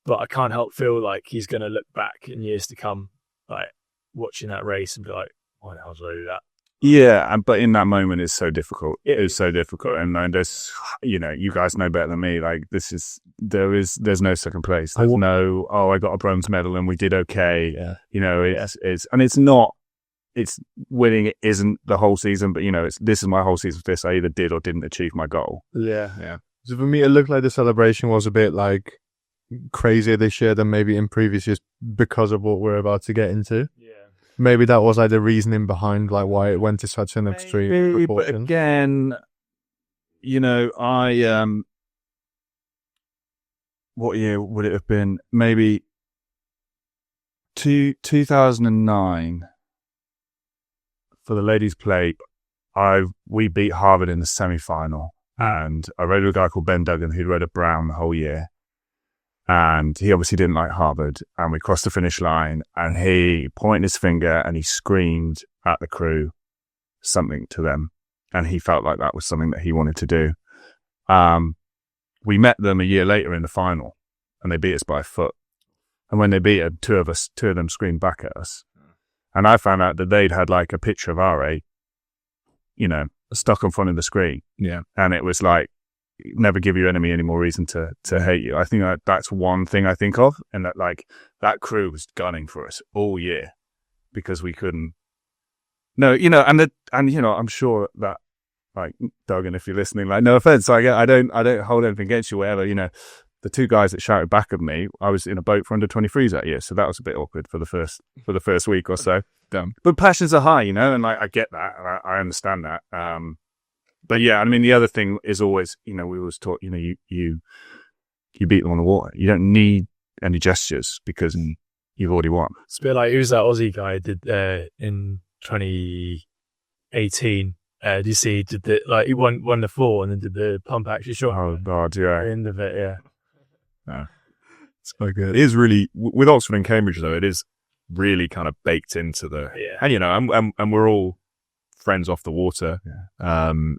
but I can't help feel like he's going to look back in years to come, like watching that race and be like, "Why the hell did I do that?" Yeah, but in that moment, it's so difficult. It is so difficult, and there's, you know, you guys know better than me. Like there's no second place. There's no, I got a bronze medal and we did okay. Yeah, you know, it's not. It's winning. It isn't the whole season, but you know, this is my whole season. For this, I either did or didn't achieve my goal. Yeah. So for me, it looked like the celebration was a bit like crazier this year than maybe in previous years because of what we're about to get into. Yeah, maybe that was like the reasoning behind like why it went to such an extreme proportion. But again, what year would it have been? Maybe 2009 for the ladies' plate. We beat Harvard in the semi-final, and I rode with a guy called Ben Duggan who'd rode a Brown the whole year, and he obviously didn't like Harvard. And we crossed the finish line, and he pointed his finger and he screamed at the crew something to them, and he felt like that was something that he wanted to do. We met them a year later in the final, and they beat us by a foot. And when they beat us, two of them screamed back at us. And I found out that they'd had like a picture of our eight, stuck in front of the screen. Yeah. And it was like, never give your enemy any more reason to hate you. I think that's one thing I think of, and that like that crew was gunning for us all year because we couldn't. No, I'm sure that, like, Duggan, if you're listening, like, no offense, I don't hold anything against you, whatever, the two guys that shouted back at me, I was in a boat for under 23s that year, so that was a bit awkward for the first week or so. Damn. But passions are high, and like I get that, and I understand that. But yeah, I mean, the other thing is always, we always talk, you beat them on the water. You don't need any gestures because you've already won. It's a bit like, who's that Aussie guy did in 2018? Do you see? Did he won the 4 and then did the pump action shot? Oh God, yeah. At the end of it, yeah. No, it's so good. It is really, with Oxford and Cambridge though, it is really kind of baked into and we're all friends off the water. Yeah.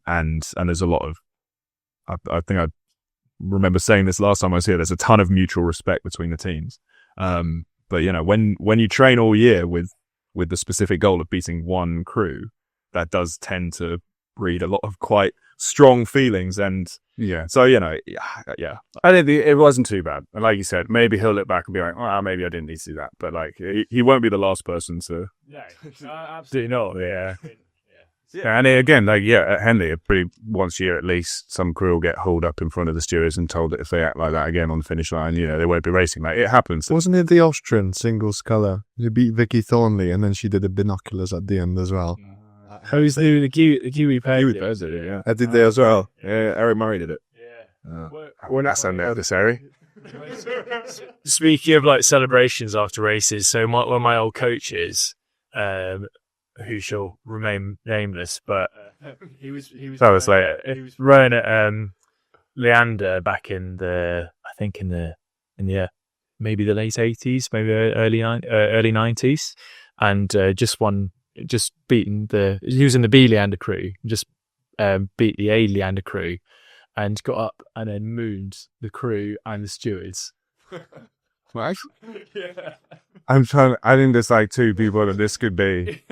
And there's a lot of, I think I remember saying this last time I was here, there's a ton of mutual respect between the teams. But when you train all year with the specific goal of beating one crew, that does tend to breed a lot of quite strong feelings. And yeah, so, yeah. I think it wasn't too bad. And like you said, maybe he'll look back and be like, oh, maybe I didn't need to do that. But like, he won't be the last person to. No, absolutely not. Yeah. Yeah, and again, like, at Henley, once a year at least, some crew will get hauled up in front of the stewards and told that if they act like that again on the finish line, they won't be racing. Like, it happens. Wasn't it the Austrian single sculler? She beat Vicky Thornley, and then she did the binoculars at the end as well. Who's the Kiwi pair? Kiwi pairs did it, yeah. I did they as well. Yeah, Eric Murray did it. Yeah. Well, that's unnecessary. Speaking of like celebrations after races, so one of my old coaches, who shall remain nameless, but he was rowing at Leander back in maybe the late 80s, maybe early 90s, and just beaten he was in the B Leander crew, just beat the A Leander crew, and got up and then mooned the crew and the stewards. Well, I think there's like two people that this could be.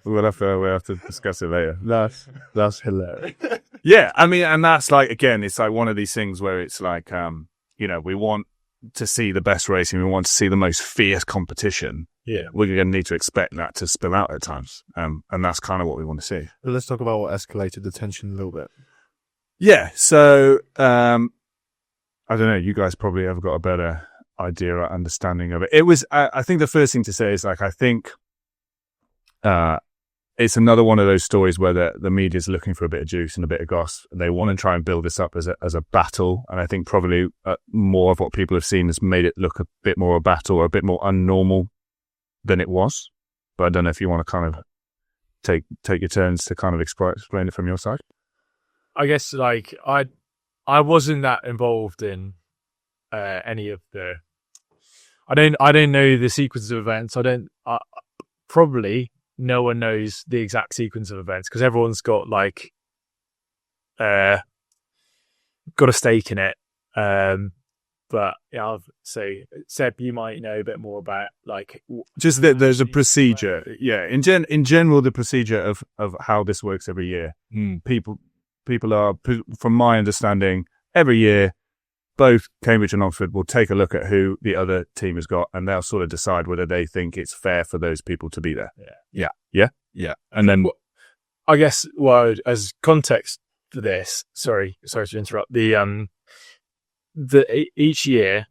We'll have to discuss it later. That's hilarious. Yeah, I mean, and that's like, again, it's like one of these things where it's like, we want to see the best racing. We want to see the most fierce competition. Yeah, we're going to need to expect that to spill out at times, and that's kind of what we want to see. But let's talk about what escalated the tension a little bit. Yeah, so I don't know. You guys probably have got a better idea or understanding of it. It was, I think the first thing to say is, like, I think it's another one of those stories where the media's looking for a bit of juice and a bit of goss. They want to try and build this up as a battle, and I think probably more of what people have seen has made it look a bit more a battle or a bit more unnormal than it was. But I don't know if you want to kind of take your turns to kind of explain it from your side. I guess, like, I wasn't that involved in any of the. I don't know the sequence of events. Probably no one knows the exact sequence of events because everyone's got like got a stake in it. But yeah, I'll say, Seb, you might know a bit more about like just that there's a procedure. Yeah, in general, the procedure of how this works every year. People are, from my understanding, every year, both Cambridge and Oxford will take a look at who the other team has got, and they'll sort of decide whether they think it's fair for those people to be there. Yeah. And then, I guess, as context for this, sorry to interrupt. Each year,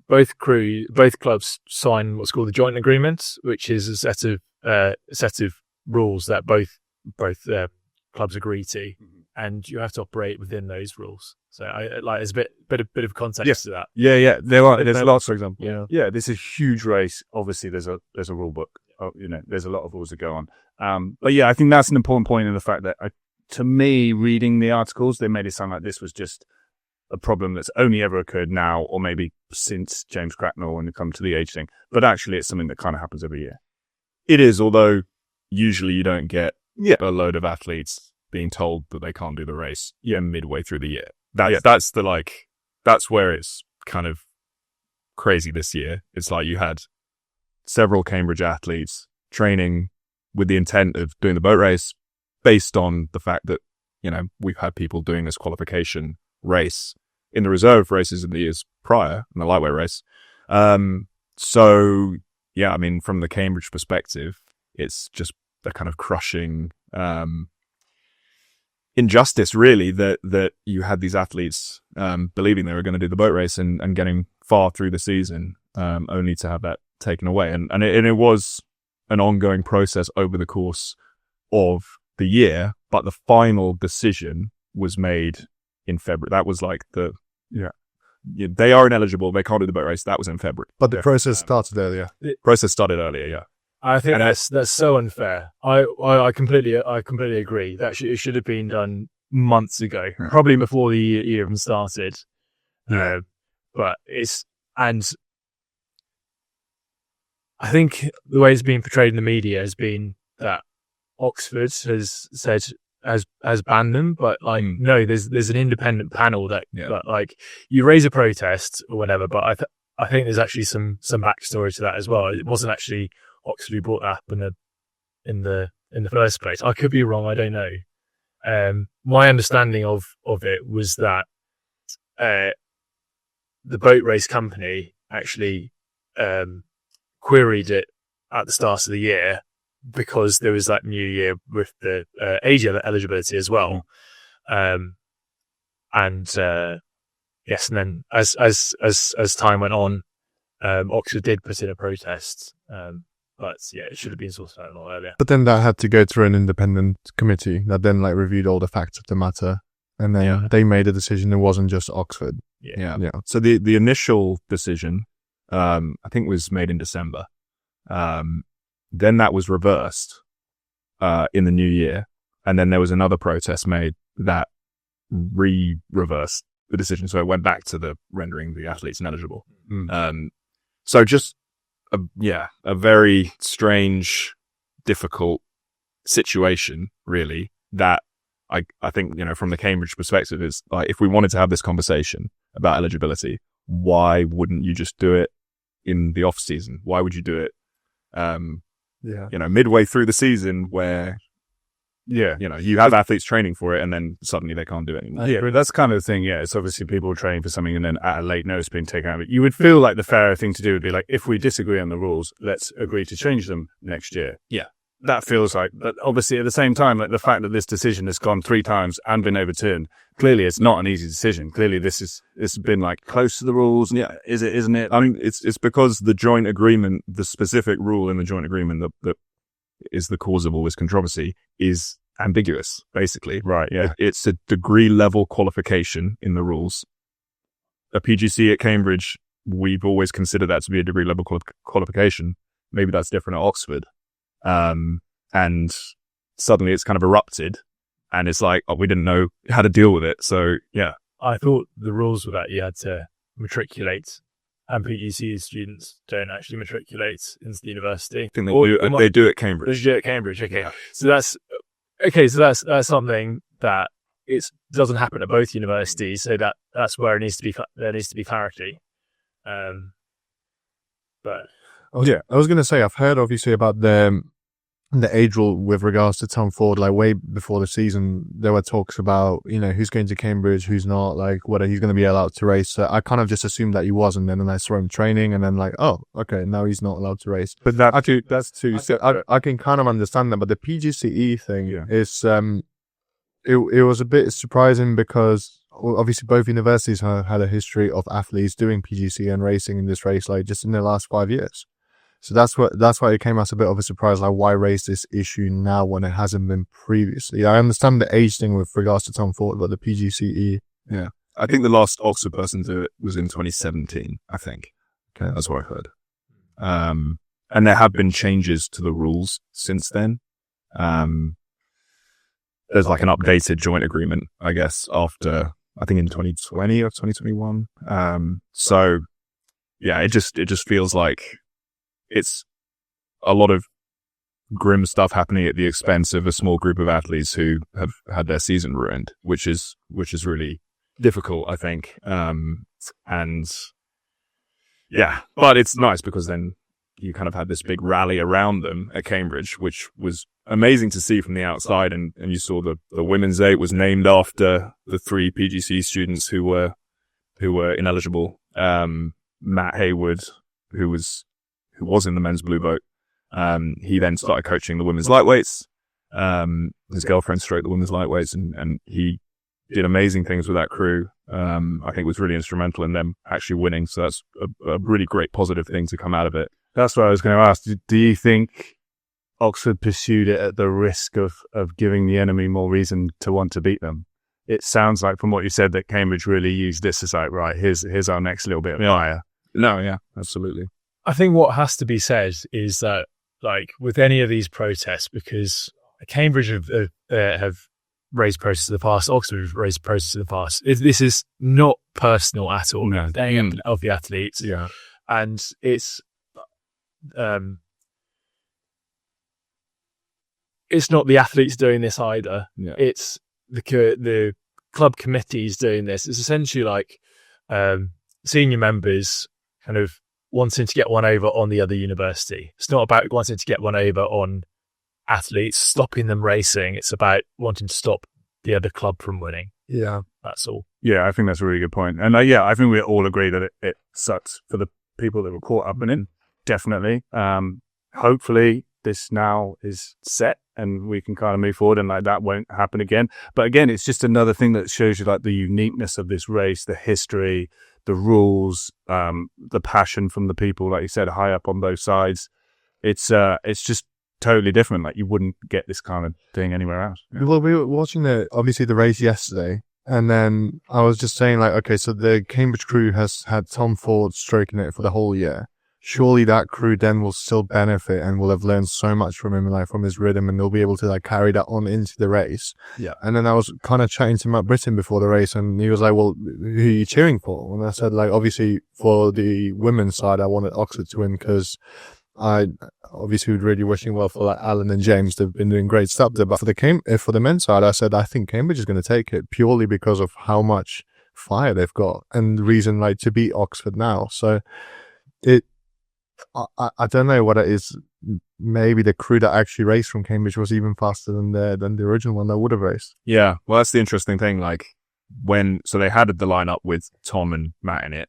both clubs sign what's called the joint agreements, which is a set of rules that both clubs agree to. and you have to operate within those rules. So there's a bit of context to that. Yeah. There's lots, for example. Yeah. Yeah. This is a huge race. Obviously, there's a rule book. There's a lot of rules that go on. But yeah, I think that's an important point in the fact that to me, reading the articles, they made it sound like this was just a problem that's only ever occurred now, or maybe since James Cracknell when it comes to the age thing. But actually, it's something that kind of happens every year. It is, although usually you don't get a load of athletes being told that they can't do the race midway through the year. That's where it's kind of crazy this year. It's like you had several Cambridge athletes training with the intent of doing the boat race based on the fact that, we've had people doing this qualification race in the reserve races in the years prior, in the lightweight race. So, yeah, I mean, from the Cambridge perspective, it's just a kind of crushing injustice, really, that you had these athletes believing they were going to do the boat race and getting far through the season, only to have that taken away. And it was an ongoing process over the course of the year, but the final decision was made in February. That was like they are ineligible. They can't do the boat race. That was in February. But the process started earlier. Yeah. I think that's so unfair. I completely agree. That it should have been done months ago, probably before the year even started. But I think the way it's been portrayed in the media has been that Oxford has banned them, but no, there's an independent panel that you raise a protest or whatever. But I think there's actually some backstory to that as well. It wasn't actually Oxford who brought that up in the first place. I could be wrong. I don't know. My understanding of it was that the boat race company actually queried it at the start of the year because there was that new year with the age eligibility as well. Yes, and then as time went on, Oxford did put in a protest. But yeah, it should have been sorted out a lot earlier. But then that had to go through an independent committee that then reviewed all the facts of the matter, and then they made a decision. It wasn't just Oxford. Yeah. So the initial decision, I think, was made in December. Then that was reversed in the new year, and then there was another protest made that reversed the decision. So it went back to the rendering the athletes ineligible. So just a very strange, difficult situation, really, that I think, from the Cambridge perspective is like, if we wanted to have this conversation about eligibility, why wouldn't you just do it in the off season? Why would you do it, midway through the season where, you have athletes training for it and then suddenly they can't do it anymore. But that's kind of the thing. It's obviously people training for something and then at a late notice being taken out of it. You would feel like the fairer thing to do would be like, if we disagree on the rules, let's agree to change them next year. Yeah. That feels like, but obviously at the same time, like the fact that this decision has gone 3 times and been overturned, clearly it's not an easy decision. Clearly it's been like close to the rules. Yeah. Isn't it? I mean, it's because the joint agreement, the specific rule in the joint agreement that is the cause of all this controversy is ambiguous, basically. Right. Yeah. It's a degree level qualification in the rules. A PGC at Cambridge, we've always considered that to be a degree level qualification. Maybe that's different at Oxford. And suddenly it's kind of erupted and it's like, we didn't know how to deal with it. So yeah. I thought the rules were that you had to matriculate, and PGC students don't actually matriculate into the university. I think they do at Cambridge. They do at Cambridge. Okay. So that's something that it doesn't happen at both universities. So that's where there needs to be clarity. But I was going to say, I've heard obviously about the age rule with regards to Tom Ford, like way before the season, there were talks about, who's going to Cambridge, who's not, like whether he's going to be allowed to race. So I kind of just assumed that he wasn't, and then I saw him training and then like, oh, okay, now he's not allowed to race. But I can kind of understand that. But the PGCE thing is, it was a bit surprising because obviously both universities have had a history of athletes doing PGC and racing in this race, like just in the last 5 years. So that's why it came as a bit of a surprise. Like, why raise this issue now when it hasn't been previously? I understand the age thing with regards to Tom Ford, but the PGCE. Yeah. I think the last Oxford person to do it was in 2017, I think. Okay. That's what I heard. And there have been changes to the rules since then. There's like an updated joint agreement, I guess, after, I think in 2020 or 2021. So yeah, it just feels like it's a lot of grim stuff happening at the expense of a small group of athletes who have had their season ruined, which is really difficult, I think. And yeah, but it's nice because then you kind of had this big rally around them at Cambridge, which was amazing to see from the outside. And you saw the women's 8 was named after the 3 PGC students who were ineligible. Matt Hayward, who was in the men's blue boat. He then started coaching the women's lightweights. His girlfriend stroked the women's lightweights and he did amazing things with that crew. I think was really instrumental in them actually winning. So that's a really great positive thing to come out of it. That's what I was going to ask. Do you think Oxford pursued it at the risk of giving the enemy more reason to want to beat them? It sounds like from what you said that Cambridge really used this as like, right, here's our next little bit of fire. No, yeah, absolutely. I think what has to be said is that, like, with any of these protests, because Cambridge have raised protests in the past, Oxford have raised protests in the past. This is not personal at all. No. Of the athletes. Yeah. And it's not the athletes doing this either. Yeah. It's the club committees doing this. It's essentially like senior members kind of wanting to get one over on the other university. It's not about wanting to get one over on athletes, stopping them racing. It's about wanting to stop the other club from winning. Yeah. That's all. Yeah, I think that's a really good point. And I think we all agree that it sucks for the people that were caught up in it. Definitely. Hopefully this now is set and we can kind of move forward and like that won't happen again. But again, it's just another thing that shows you like the uniqueness of this race, the history, the rules, the passion from the people, like you said, high up on both sides. It's just totally different. Like you wouldn't get this kind of thing anywhere else. Yeah. Well, we were watching the race yesterday, and then I was just saying like, okay, so the Cambridge crew has had Tom Ford stroking it for the whole year. Surely that crew then will still benefit and will have learned so much from him, like from his rhythm, and they'll be able to like carry that on into the race. Yeah. And then I was kind of chatting to Matt Britton before the race, and he was like, well, who are you cheering for? And I said, like, obviously for the women's side, I wanted Oxford to win because I obviously was really wishing well for like Alan and James. They've been doing great stuff there. But for the men's side, I said, I think Cambridge is going to take it purely because of how much fire they've got and the reason like to beat Oxford now. So I don't know what it is. Maybe the crew that actually raced from Cambridge was even faster than the original one that would have raced. Yeah, well, that's the interesting thing. Like so they had the lineup with Tom and Matt in it.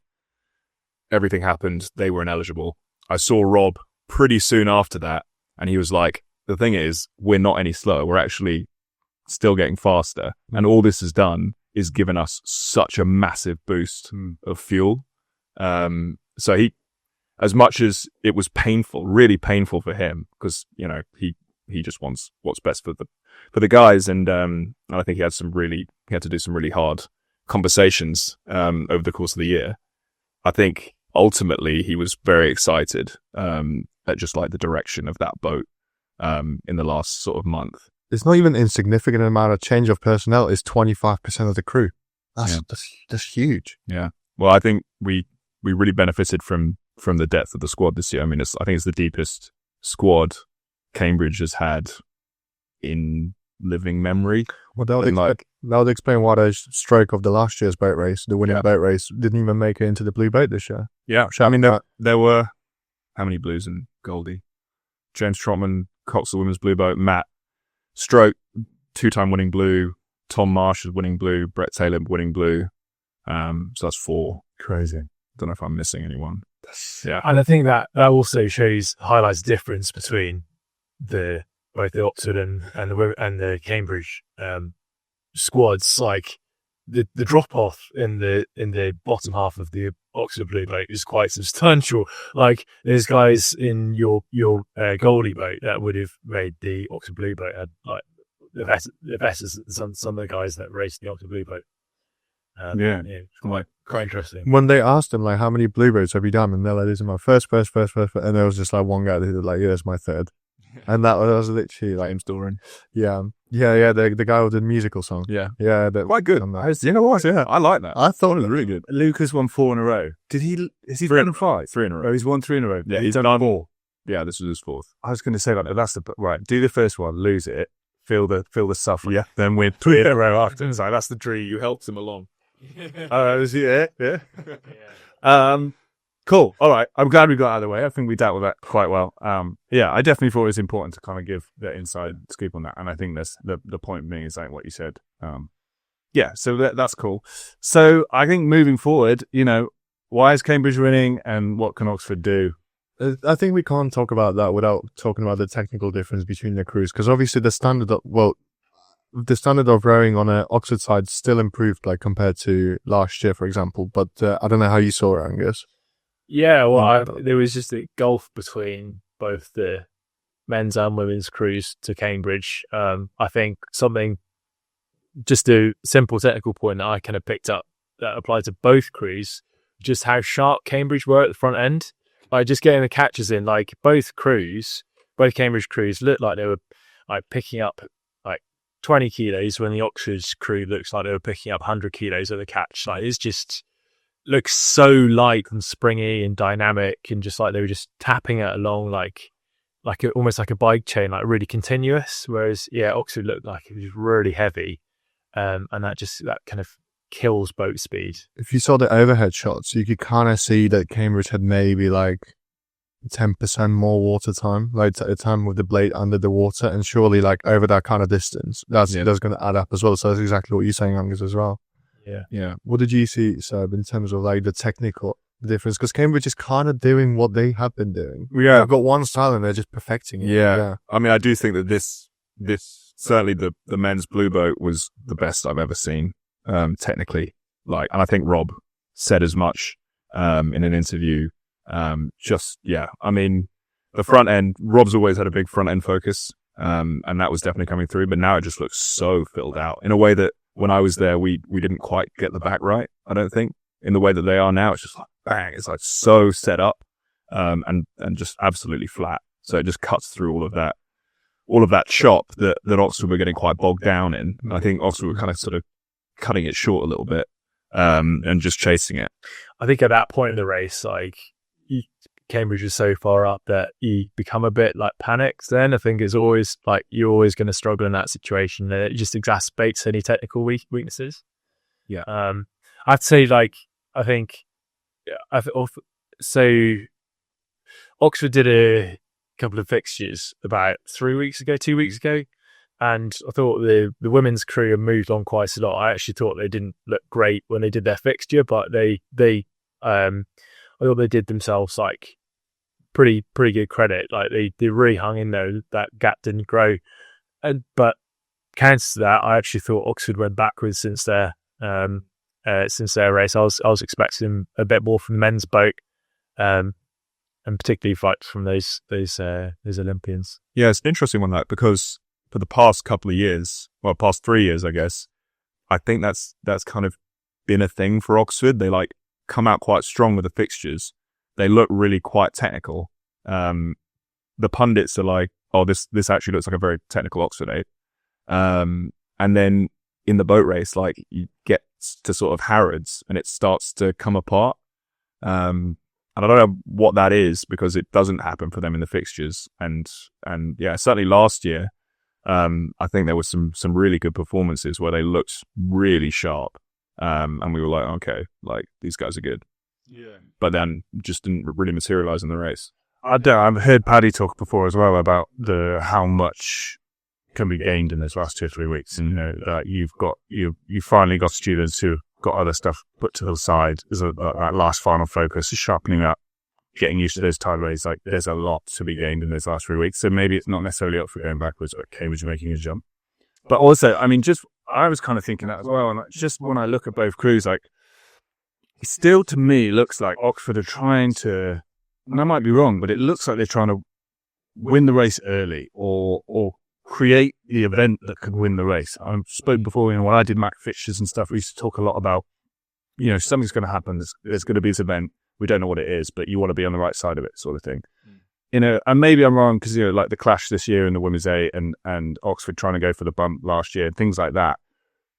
Everything happened. They were ineligible. I saw Rob pretty soon after that, and he was like, "The thing is, we're not any slower. We're actually still getting faster, and all this has done is given us such a massive boost of fuel." So he. As much as it was painful, really painful for him, because he just wants what's best for the guys, and I think he had to do some really hard conversations over the course of the year. I think ultimately he was very excited at just like the direction of that boat in the last sort of month. It's not even an insignificant amount of change of personnel. It's 25% of the crew. That's huge. Yeah. Well, I think we really benefited from the depth of the squad this year. I mean, I think it's the deepest squad Cambridge has had in living memory. Well, that would explain why the stroke of the last year's boat race, the winning boat race, didn't even make it into the blue boat this year. Yeah. I mean, there were how many blues in Goldie? James Trotman, Cox the women's blue boat, Matt Stroke, 2-time winning blue, Tom Marsh is winning blue, Brett Taylor winning blue. So that's 4. Crazy. Don't know if I'm missing anyone. Yeah. And I think that also highlights the difference between both the Oxford and the Cambridge squads. Like the drop off in the bottom half of the Oxford Blue Boat is quite substantial. Like there's guys in your Goldie boat that would have made the Oxford Blue Boat had like the best as some of the guys that raced the Oxford Blue Boat. It's quite interesting. When they asked him, like, how many blue boats have you done? And they're like, this is my first. And there was just like one guy that was like, yeah, it's my third. And that was literally like, Storing. the guy with the musical song. Yeah. Quite good. You know what? Yeah, I like that. I thought it was really good. Lucas won 4 in a row. Is he 5? 3 in a row. Oh, he's won 3 in a row. Yeah, he's done 4. Yeah, this was his 4th. I was going to say, like, that's right. Do the first one, lose it, feel the suffering. Yeah. Then win 3 in a row after. It's like, that's the dream. You helped him along. Yeah. Cool. All right. I'm glad we got out of the way. I think we dealt with that quite well. I definitely thought it was important to kind of give the inside scoop on that. And I think that's the point being is like what you said. So that's cool. So I think moving forward, why is Cambridge winning and what can Oxford do? I think we can't talk about that without talking about the technical difference between the crews, because obviously the standard of rowing on an Oxford side still improved, like compared to last year, for example. But I don't know how you saw it, Angus. Yeah, well, there was just a gulf between both the men's and women's crews to Cambridge. I think just a simple technical point that I kind of picked up that applied to both crews, just how sharp Cambridge were at the front end. Like just getting the catches in, like both Cambridge crews looked like they were like picking up like 20 kilos when the Oxford crew looks like they were picking up 100 kilos of the catch. Like it's just looks so light and springy and dynamic, and just like they were just tapping it along almost like a bike chain, like really continuous. Whereas Oxford looked like it was really heavy, and that kind of kills boat speed. If you saw the overhead shots, you could kind of see that Cambridge had maybe like 10% more water time, like time with the blade under the water, and surely like over that kind of distance, that's going to add up as well. So that's exactly what you're saying, Angus, as well. Yeah. What did you see, Seb, in terms of like the technical difference? Because Cambridge is kind of doing what they have been doing. Yeah, they've got one style and they're just perfecting it. Yeah. I mean, I do think that this certainly the men's blue boat was the best I've ever seen, technically. And I think Rob said as much in an interview. I mean, the front end, Rob's always had a big front end focus, and that was definitely coming through. But now it just looks so filled out in a way that when I was there, we didn't quite get the back right. I don't think in the way that they are now. It's just like bang. It's like so set up, and just absolutely flat. So it just cuts through all of that chop that Oxford were getting quite bogged down in. I think Oxford were kind of sort of cutting it short a little bit, and just chasing it. I think at that point in the race, like Cambridge is so far up that you become a bit like panicked. Then I think it's always like you're always going to struggle in that situation, and it just exacerbates any technical weaknesses. Yeah, I'd say so. Oxford did a couple of fixtures about 2 weeks ago, and I thought the women's crew have moved on quite a lot. I actually thought they didn't look great when they did their fixture, but I thought they did themselves like pretty good credit. Like they really hung in there. That gap didn't grow, but counter to that, I actually thought Oxford went backwards since their race. I was expecting a bit more from the men's boat, and particularly fight from those Olympians. Yeah, it's an interesting one, that, because for the past couple of years, past 3 years, I guess, I think that's kind of been a thing for Oxford. They like come out quite strong with the fixtures. They look really quite technical. The pundits are like, oh, this actually looks like a very technical Oxford 8. And then in the boat race, like you get to sort of Harrods and it starts to come apart. And I don't know what that is, because it doesn't happen for them in the fixtures. And yeah, certainly last year, I think there was some really good performances where they looked really sharp. And we were like, okay, like these guys are good. Yeah. But then just didn't really materialize in the race. I've heard Paddy talk before as well about how much can be gained in those last 2 or 3 weeks. And, you finally got students who got other stuff put to the side as a last final focus, sharpening up, getting used to those tidal waves. Like there's a lot to be gained in those last 3 weeks. So maybe it's not necessarily up for going backwards, but Cambridge making a jump. But also, I mean, I was kind of thinking that as well. And just when I look at both crews, like, it still to me looks like Oxford are trying to, and I might be wrong, but it looks like they're trying to win the race early or create the event that could win the race. I spoke before, when I did Mac fixtures and stuff, we used to talk a lot about, something's going to happen. There's going to be this event. We don't know what it is, but you want to be on the right side of it, sort of thing. And maybe I'm wrong because, like the clash this year in the Women's A and Oxford trying to go for the bump last year, things like that.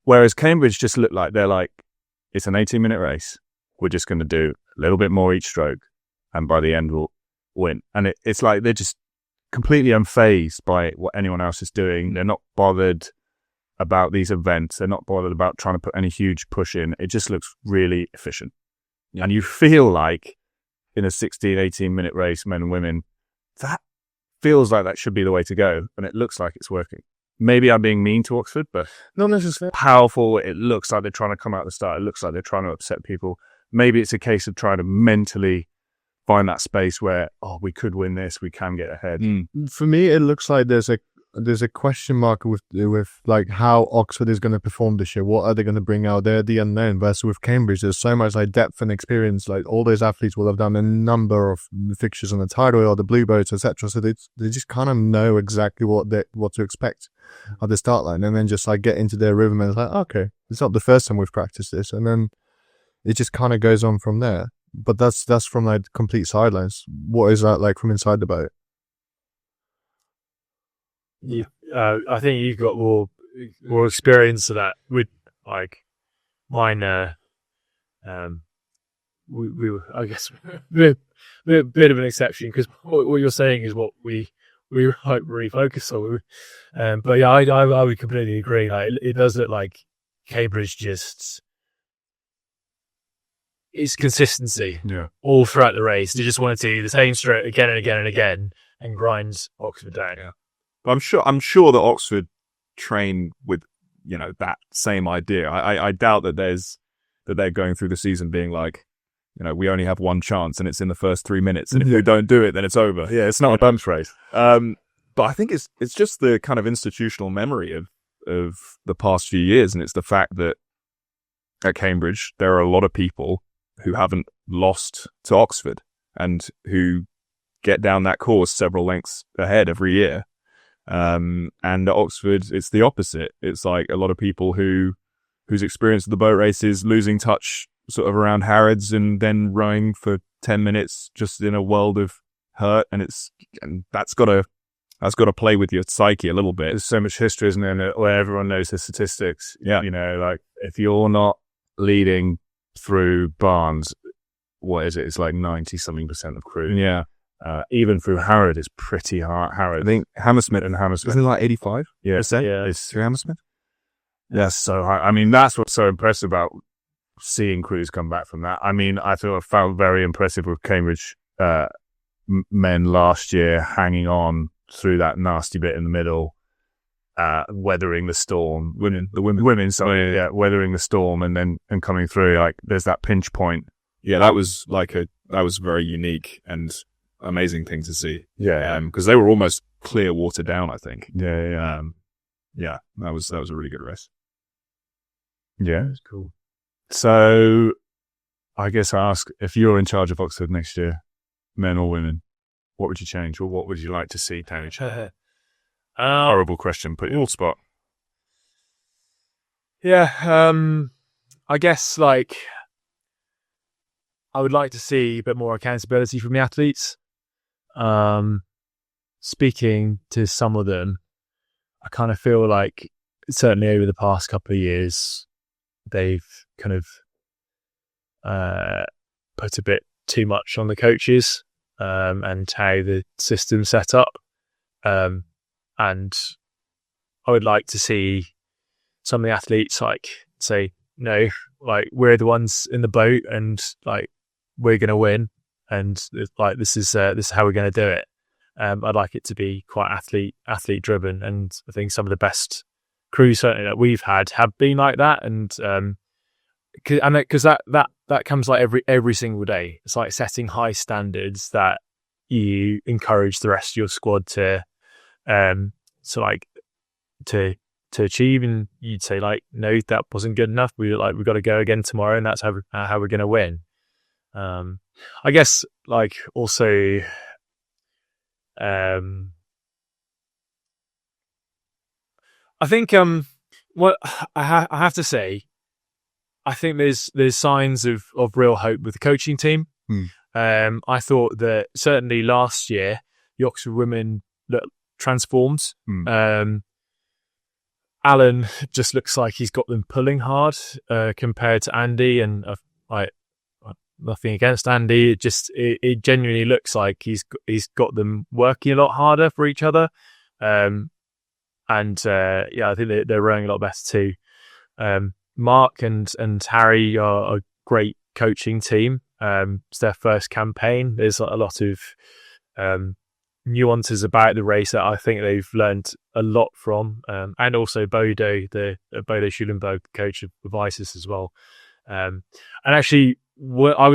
Whereas Cambridge just look like they're like, it's an 18-minute race. We're just going to do a little bit more each stroke. And by the end, we'll win. And it's like they're just completely unfazed by what anyone else is doing. They're not bothered about these events. They're not bothered about trying to put any huge push in. It just looks really efficient. And you feel like in a 16, 18-minute race, men and women, that feels like that should be the way to go, and it looks like it's working. Maybe I'm being mean to Oxford, but not necessarily powerful. It looks like they're trying to come out at the start. It looks like they're trying to upset people. Maybe it's a case of trying to mentally find that space where, we could win this, we can get ahead. For me, it looks like there's a question mark with like how Oxford is going to perform this year. What are they going to bring out? They're the unknown. Versus with Cambridge, there's so much like depth and experience. Like all those athletes will have done a number of fixtures on the tidal or the blue boats, etc. So they just kind of know exactly what to expect at the start line, and then just like get into their rhythm and it's like, okay, it's not the first time we've practiced this, and then it just kind of goes on from there. But that's from like complete sidelines. What is that like from inside the boat? I think you've got more experience of that with like mine. We were, I guess, we're a bit of an exception because what you're saying is what we like really focus on. But yeah, I would completely agree. Like it does look like Cambridge just. It's consistency all throughout the race. They just want to do the same stroke again and again and again and grind Oxford down. Yeah. But I'm sure that Oxford train with, that same idea. I doubt that they're going through the season being like, we only have one chance and it's in the first 3 minutes. And if we don't do it, then it's over. Yeah, it's not a bumps race. But I think it's just the kind of institutional memory of the past few years. And it's the fact that at Cambridge, there are a lot of people who haven't lost to Oxford and who get down that course several lengths ahead every year. And at Oxford, it's the opposite. It's like a lot of people whose experience of the boat race is losing touch sort of around Harrods and then rowing for 10 minutes just in a world of hurt. And that's got to play with your psyche a little bit. There's so much history, isn't there, where everyone knows the statistics. Yeah. Like if you're not leading through Barnes, what is it? It's like 90-something% of crew. Yeah. Even through Harrod is pretty hard. Harrod. I think Hammersmith Isn't it like 85%? Yeah. It's through Hammersmith? Yes. So, I mean, that's what's so impressive about seeing crews come back from that. I mean, I found very impressive with Cambridge men last year hanging on through that nasty bit in the middle, weathering the storm. Women, weathering the storm and coming through. Like, there's that pinch point. Yeah, that was very unique and amazing thing to see. Yeah, because they were almost clear water down, I think. Yeah. Yeah, that was a really good race. Yeah, it's cool. So, I guess I ask, if you're in charge of Oxford next year, men or women, what would you change, or what would you like to see change? Horrible question, put you on the spot. Yeah, I guess like I would like to see a bit more accountability from the athletes. Speaking to some of them, I kind of feel like certainly over the past couple of years, they've kind of put a bit too much on the coaches and how the system's set up. And I would like to see some of the athletes like say, no, like we're the ones in the boat and like we're going to win. And like, this is how we're going to do it. I'd like it to be quite athlete driven. And I think some of the best crews certainly that we've had have been like that. And because that comes like every single day. It's like setting high standards that you encourage the rest of your squad to to achieve, and you'd say like, no, that wasn't good enough. We've got to go again tomorrow, and that's how we're going to win. I guess like also, I think what I have to say, I think there's signs of real hope with the coaching team. I thought that certainly last year the Oxford women transformed. Alan just looks like he's got them pulling hard compared to Andy, and nothing against Andy. It genuinely looks like he's got them working a lot harder for each other. I think they're rowing a lot better too. Mark and Harry are a great coaching team. It's their first campaign. There's a lot of nuances about the race that I think they've learned a lot from, and also Bodo Schulenberg, the coach of ISIS as well. And actually, I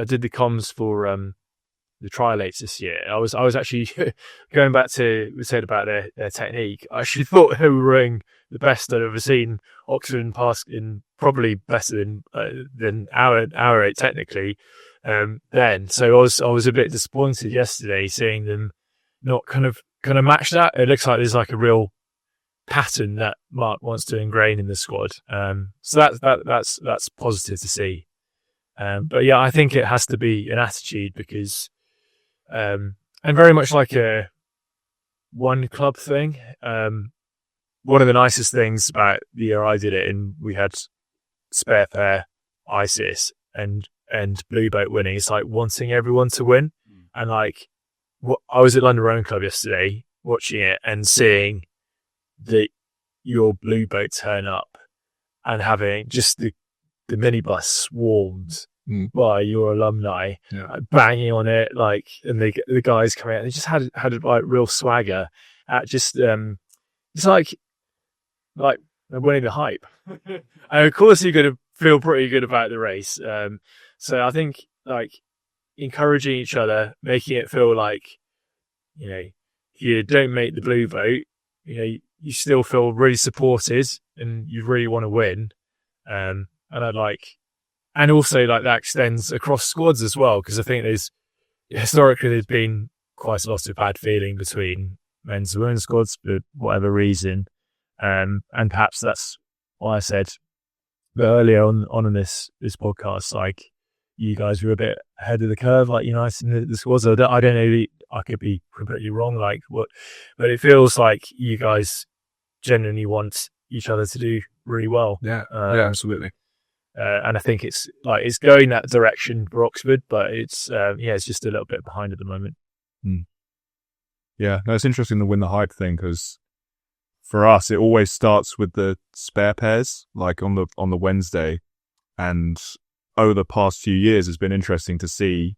did the comms for the trialates this year. I was actually going back to we said about their technique. I actually thought they were rowing the best I've ever seen Oxford in probably better than our eight technically. Then, so I was a bit disappointed yesterday seeing them not kind of match that. It looks like there's like a real pattern that Mark wants to ingrain in the squad. So that's positive to see. But yeah, I think it has to be an attitude because, and very much like a one club thing. One of the nicest things about the year I did it, and we had spare pair, ISIS, and Blue Boat winning. It's like wanting everyone to win. And like, I was at London Rowing Club yesterday watching it and seeing your Blue Boat turn up and having just the minibus swarmed by your alumni, banging on it, like, and the guys coming out. They just had like real swagger at just it's like winning the hype. And of course you're going to feel pretty good about the race. So I think like encouraging each other, making it feel like, you don't make the blue vote, you still feel really supported and you really want to win. And also like that extends across squads as well, because I think historically there's been quite a lot of bad feeling between men's and women's squads for whatever reason. And perhaps that's why I said earlier on this podcast, like, you guys were a bit ahead of the curve, like United in the squads. I don't know, I could be completely wrong, but it feels like you guys genuinely want each other to do really well. Yeah, absolutely. And I think it's going that direction for Oxford, but it's just a little bit behind at the moment. Yeah, no, it's interesting to win the hype thing, because for us, it always starts with the spare pairs, like on the Wednesday, and over the past few years, it's been interesting to see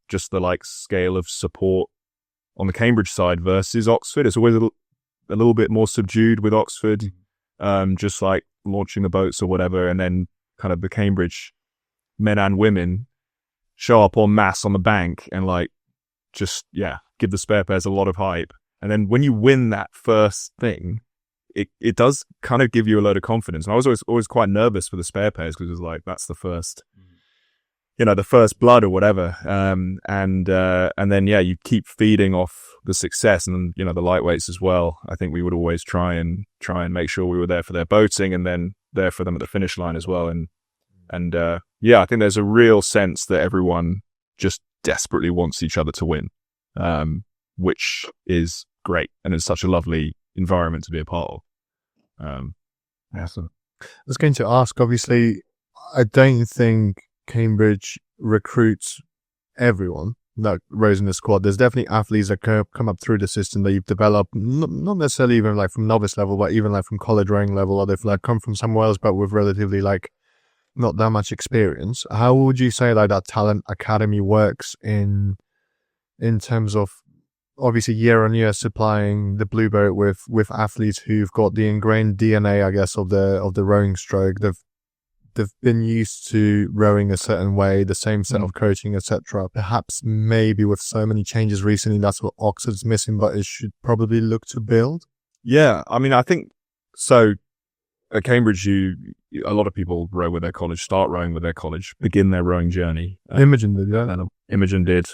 just the scale of support on the Cambridge side versus Oxford. It's always a little bit more subdued with Oxford, just like launching the boats or whatever, and then kind of the Cambridge men and women show up en masse on the bank and give the spare pairs a lot of hype. And then when you win that first thing, it does kind of give you a load of confidence. And I was always quite nervous for the spare pairs, because it was like, that's the first, the first blood or whatever. And then, you keep feeding off the success, and the lightweights as well. I think we would always try and make sure we were there for their boating, and then there for them at the finish line as well. And I think there's a real sense that everyone just desperately wants each other to win, which is great. And it's such a lovely environment to be a part of. Awesome. I was going to ask, obviously, I don't think Cambridge recruits everyone that rows in the squad. There's definitely athletes that come up through the system that you've developed, not necessarily even from novice level, but even from college rowing level, or they've come from somewhere else, but with relatively not that much experience. How would you say that talent academy works in terms of, obviously, year on year supplying the Blue Boat with athletes who've got the ingrained DNA, I guess, of the rowing stroke. They've been used to rowing a certain way, the same set of coaching, etc. Perhaps maybe with so many changes recently, that's what Oxford's missing, but it should probably look to build. Yeah, I mean, I think so. At Cambridge, a lot of people row with their college, start rowing with their college, begin their rowing journey. Imogen did, yeah. Imogen did.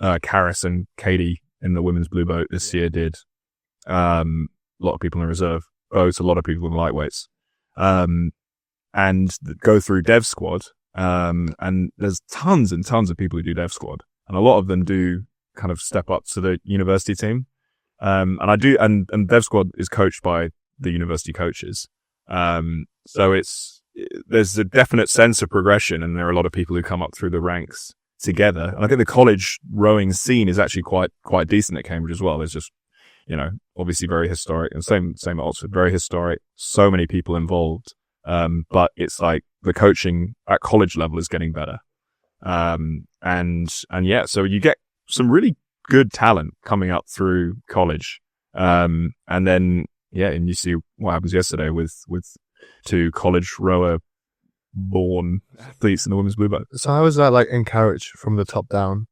Karis and Katie in the women's blue boat this year did. A lot of people in reserve boats, a lot of people in lightweights, and go through Dev Squad. And there's tons and tons of people who do Dev Squad, and a lot of them do kind of step up to the university team. And Dev Squad is coached by the university coaches. So there's a definite sense of progression, and there are a lot of people who come up through the ranks together. And I think the college rowing scene is actually quite decent at Cambridge as well. There's just, obviously very historic, and same at Oxford, very historic, so many people involved. But it's like the coaching at college level is getting better. And yeah, so you get some really good talent coming up through college. And then, yeah, and you see what happens yesterday with 2 college rower born athletes in the women's blue boat. So how is that like encouraged from the top down,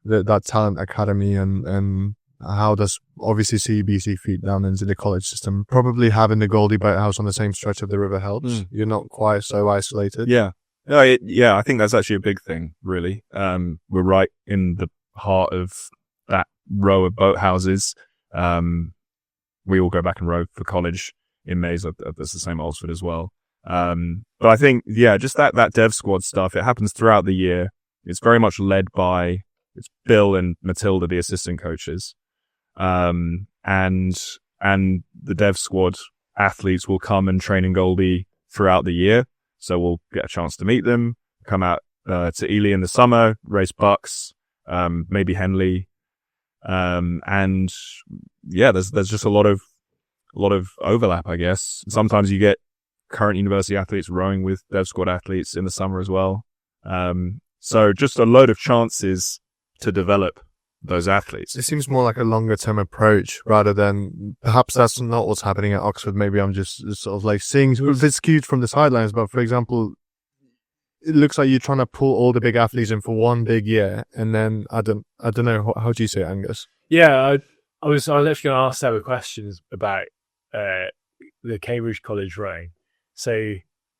that talent academy, and how does obviously CBC feed down into the college system? Probably having the Goldie Boathouse on the same stretch of the river helps. You're not quite so isolated. Yeah. Yeah, I think that's actually a big thing, really. We're right in the heart of that row of boathouses. We all go back and row for college in Mays. That's the same at Oxford as well. But I think, yeah, just that Dev Squad stuff, it happens throughout the year. It's very much led by, it's Bill and Matilda, the assistant coaches. And the Dev Squad athletes will come and train in Goldie throughout the year. So we'll get a chance to meet them, come out to Ely in the summer, race bucks, maybe Henley. And yeah, there's just a lot of overlap, I guess. Sometimes you get current university athletes rowing with Dev Squad athletes in the summer as well. So just a load of chances to develop those athletes. It seems more like a longer term approach rather than, perhaps that's not what's happening at Oxford. Maybe I'm just sort of like seeing it's skewed from the sidelines. But for example, it looks like you're trying to pull all the big athletes in for one big year, and then I don't know, how do you say it, Angus? Yeah, I was actually going to ask Sarah questions about the Cambridge College rowing. So,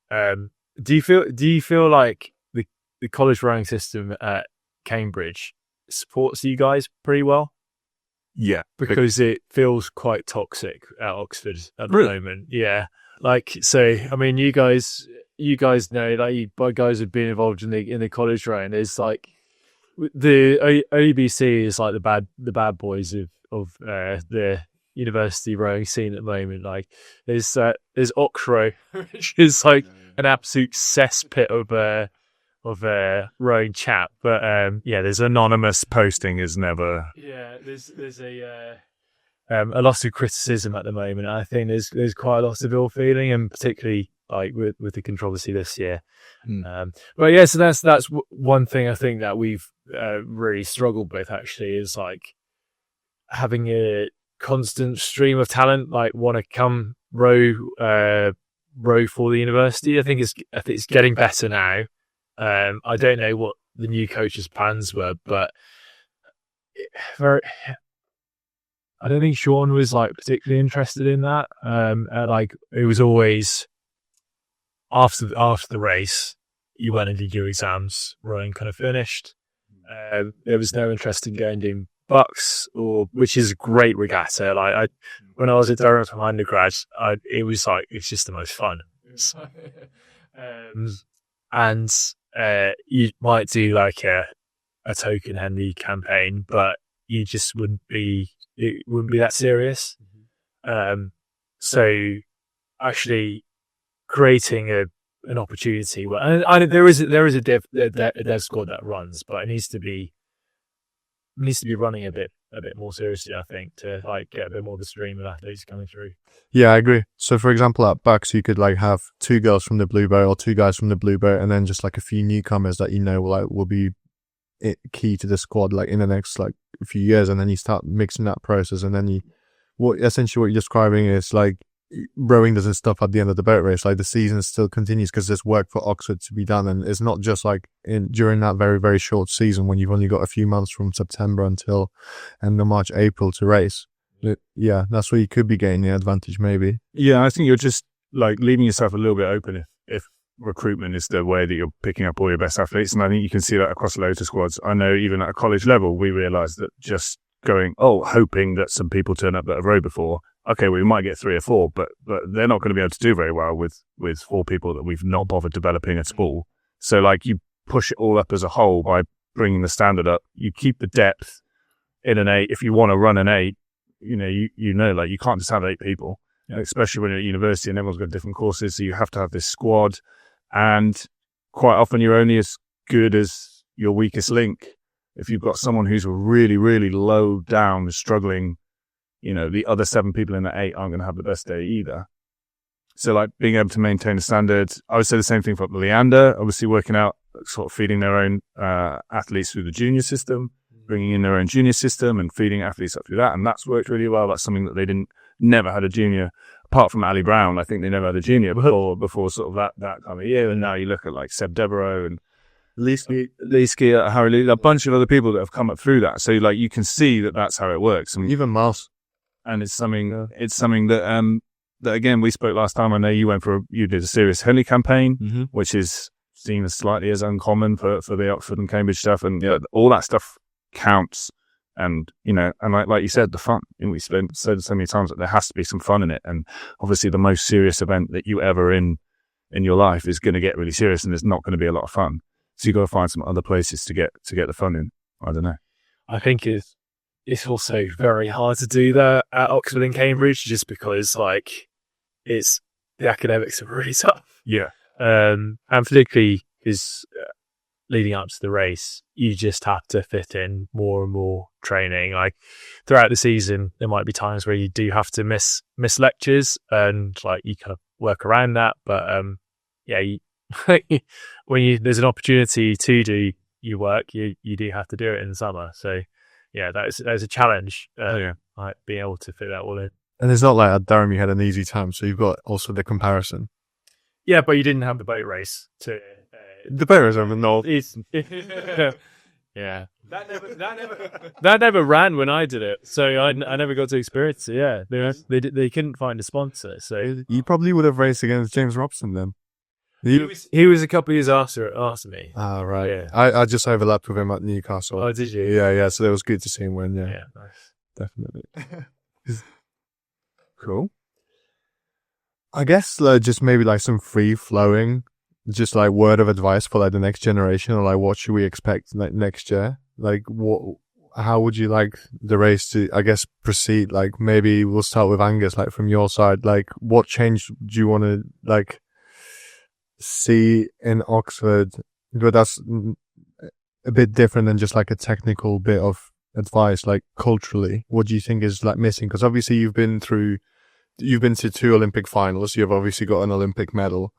do you feel like the college rowing system at Cambridge supports you guys pretty well? Yeah, because it feels quite toxic at Oxford at the moment. Yeah, like, so I mean, you guys know, like, you guys have been involved in the college rowing. There's like the OBC is like the bad boys of the university rowing scene at the moment. Like, there's Oxrow, which is like an absolute cesspit of rowing chat, but yeah, there's anonymous posting is never. Yeah, there's a lot of criticism at the moment. I think there's quite a lot of ill feeling, and particularly like with the controversy this year. But yeah, so that's one thing I think that we've really struggled with, actually, is like having a constant stream of talent like want to come row for the university. I think it's getting better now. I don't know what the new coach's plans were, but I don't think Sean was like particularly interested in that. Like, it was always after the race, you went and did your exams, rowing kind of finished. There was no interest in going doing bucks, which is a great regatta. Like, when I was at Durham from undergrad, it was like, it's just the most fun. So, and you might do like a token Henley campaign, but you just wouldn't be that serious. So actually creating an opportunity where, I there is a dev squad that runs, but it needs to be running a bit more seriously, I think, to like get a bit more of the stream of athletes coming through. Yeah, I agree. So for example, at Bucks, you could like have 2 girls from the blue boat or 2 guys from the blue boat, and then just like a few newcomers that will be key to the squad like in the next like a few years, and then you start mixing that process, and then what you're describing is like rowing doesn't stop at the end of the boat race. Like, the season still continues because there's work for Oxford to be done, and it's not just like during that very, very short season when you've only got a few months from September until end of March, April to race. Yeah, that's where you could be gaining advantage, maybe. Yeah, I think you're just like leaving yourself a little bit open if recruitment is the way that you're picking up all your best athletes. And I think you can see that across loads of squads. I know even at a college level, we realised that just going, hoping that some people turn up that have rowed before. Okay, we might get 3 or 4, but they're not going to be able to do very well with 4 people that we've not bothered developing at all. So like you push it all up as a whole by bringing the standard up. You keep the depth in an 8. If you want to run an 8, you know, like you can't just have 8 people, especially when you're at university and everyone's got different courses. So you have to have this squad, and quite often you're only as good as your weakest link. If you've got someone who's really, really low down, struggling, you know, the other 7 people in the 8 aren't going to have the best day either. So like being able to maintain a standard, I would say the same thing for Leander, obviously working out, sort of feeding their own athletes through the junior system, bringing in their own junior system and feeding athletes up through that. And that's worked really well. That's something that they never had a junior, apart from Ali Brown. I think they never had a junior before sort of that kind of year. And now you look at like Seb Devereaux and Leeski, Harry Lee, a bunch of other people that have come up through that. So like you can see that that's how it works. And even Miles. And it's something that that again, we spoke last time. I know you did a serious Henley campaign, which is seen as slightly as uncommon for the Oxford and Cambridge stuff. And all that stuff counts. And, you know, and like you said, the fun, we said so many times that there has to be some fun in it. And obviously the most serious event that you ever in your life is going to get really serious, and there's not going to be a lot of fun. So you've got to find some other places to get the fun in. I don't know. I think it's also very hard to do that at Oxford and Cambridge, just because like the academics are really tough. Yeah. And particularly because leading up to the race, you just have to fit in more and more training. Like throughout the season, there might be times where you do have to miss lectures, and like you kind of work around that. But when there's an opportunity to do your work, you do have to do it in the summer. So yeah, that is a challenge. Like being able to fit that all in. And it's not like at Durham you had an easy time, so you've got also the comparison. Yeah, but you didn't have the boat race to. The boat race on the north. Yeah, that never ran when I did it, so I never got to experience it. Yeah, they couldn't find a sponsor, so you probably would have raced against James Robson then. He was a couple of years after me. Ah, right. Yeah. I just overlapped with him at Newcastle. Oh, did you? Yeah. So it was good to see him win. Yeah, nice. Definitely. Cool. I guess just maybe like some free flowing, just like word of advice for like the next generation, or like what should we expect like next year? Like how would you like the race to, I guess, proceed? Like maybe we'll start with Angus, like from your side, like what change do you want to like see in Oxford? But that's a bit different than just like a technical bit of advice, like culturally. What do you think is like missing? Because obviously you've been to 2 Olympic finals. You've obviously got an Olympic medal.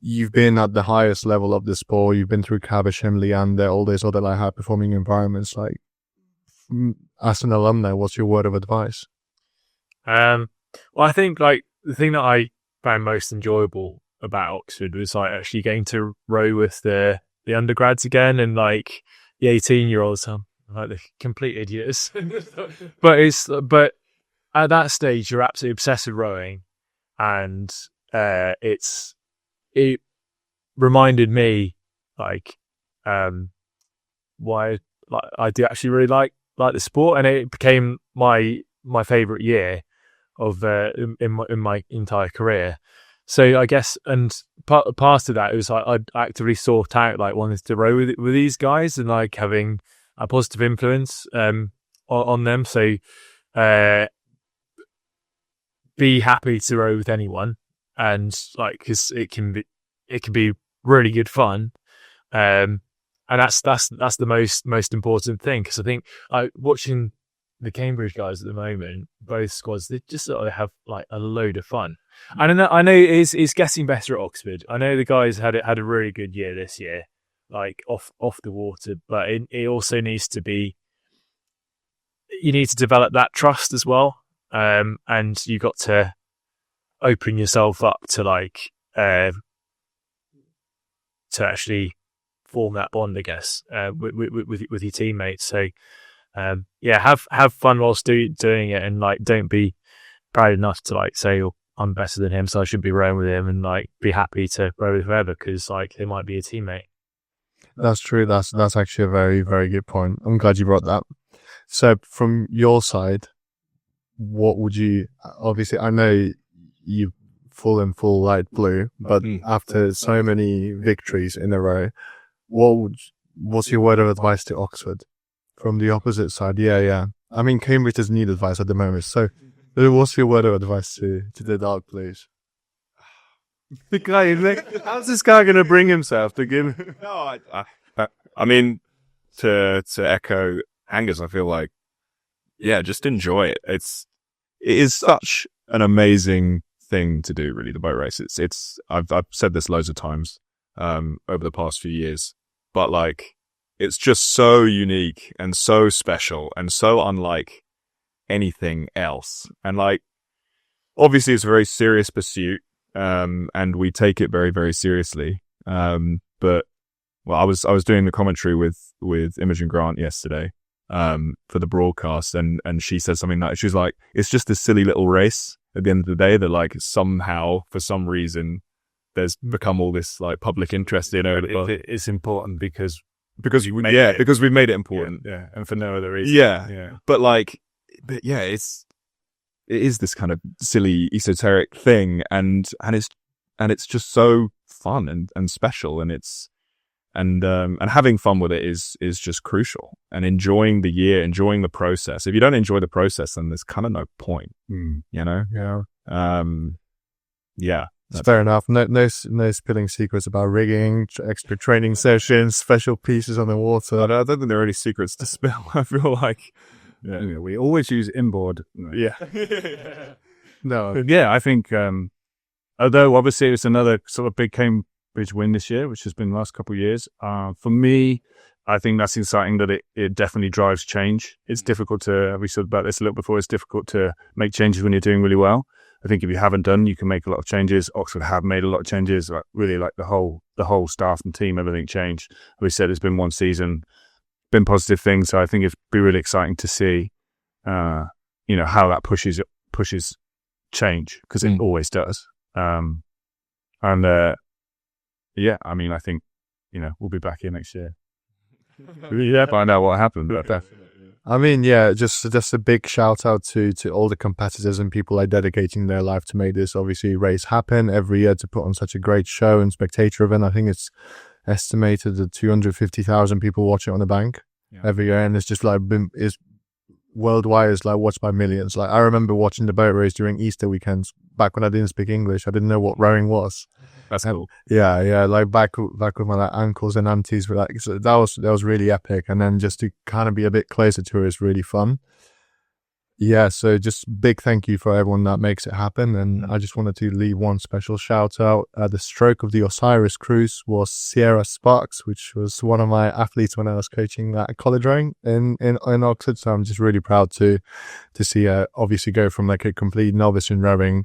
You've been at the highest level of the sport. You've been through Caversham, Leander, all these other like high performing environments. Like, as an alumni, what's your word of advice? Well, I think like the thing that I found most enjoyable about Oxford was like actually getting to row with the undergrads again, and like the 18-year-olds, like the complete idiots. but at that stage, you're absolutely obsessed with rowing, and it reminded me like why like I do actually really like the sport, and it became my favorite year of in my entire career. So I guess, and part of that, it was like I'd actively sought out like wanting to row with these guys and like having a positive influence on them. So be happy to row with anyone, and like because it can be really good fun, and that's the most important thing, because I think watching the Cambridge guys at the moment, both squads, they just sort of have like a load of fun. And I know it's getting better at Oxford. I know the guys had a really good year this year, like off the water, but it also needs to be. You need to develop that trust as well. And you got to open yourself up to like to actually form that bond, I guess, with your teammates. So have fun whilst doing it, and like don't be proud enough to like say, oh, I'm better than him, so I should be rowing with him, and like be happy to row with whoever because like they might be a teammate. That's true. That's actually a very, very good point. I'm glad you brought that. So from your side, what would you, obviously I know you've fallen full light blue, but after so many victories in a row, what's your word of advice to Oxford? From the opposite side, yeah. I mean, Cambridge doesn't need advice at the moment. So what's your word of advice to the Dark Blues? The guy, how's this guy going to bring himself to give? No, I mean, to echo Angus, I feel like, yeah, just enjoy it. It is such an amazing thing to do, really, the boat race. I've said this loads of times, over the past few years, but like, it's just so unique and so special and so unlike anything else. And like, obviously it's a very serious pursuit. And we take it very, very seriously. But well, I was doing the commentary with Imogen Grant yesterday, for the broadcast, and she said something like, she's like, it's just this silly little race at the end of the day that like somehow, for some reason, there's become all this like public interest in it. It's important because because we've made it important. Yeah. And for no other reason. Yeah. But yeah, it is this kind of silly esoteric thing, and it's just so fun and special, and having fun with it is just crucial, and enjoying the year, enjoying the process. If you don't enjoy the process, then there's kind of no point, you know? Yeah. That's fair enough. No spilling secrets about rigging, extra training sessions, special pieces on the water. I don't think there are any secrets to spill. I feel like, yeah, we always use inboard. Yeah. No. Yeah, I think, although obviously it's another sort of big Cambridge win this year, which has been the last couple of years. For me, I think that's exciting that it definitely drives change. It's difficult to, we said about this a little before, it's difficult to make changes when you're doing really well. I think if you haven't done, you can make a lot of changes. Oxford have made a lot of changes, like really like the whole staff and team, everything changed. We said it's been one season, been positive things. So I think it'd be really exciting to see, how that pushes change, because it always does. Yeah, I mean, I think, we'll be back here next year. Yeah, find out what happened. I mean, yeah, just a big shout out to all the competitors and people like dedicating their life to make this obviously race happen every year, to put on such a great show and spectator event. I think it's estimated that 250,000 people watch it on the bank every year, and it's just like is worldwide, is like watched by millions. Like I remember watching the boat race during Easter weekends back when I didn't speak English. I didn't know what rowing was. That's cool. Yeah. Like back with my like uncles and aunties were like, so that was really epic. And then just to kind of be a bit closer to it is really fun. Yeah, so just big thank you for everyone that makes it happen. And I just wanted to leave one special shout out. The stroke of the Osiris cruise was Sierra Sparks, which was one of my athletes when I was coaching at college rowing in Oxford. So I'm just really proud to see her obviously go from like a complete novice in rowing,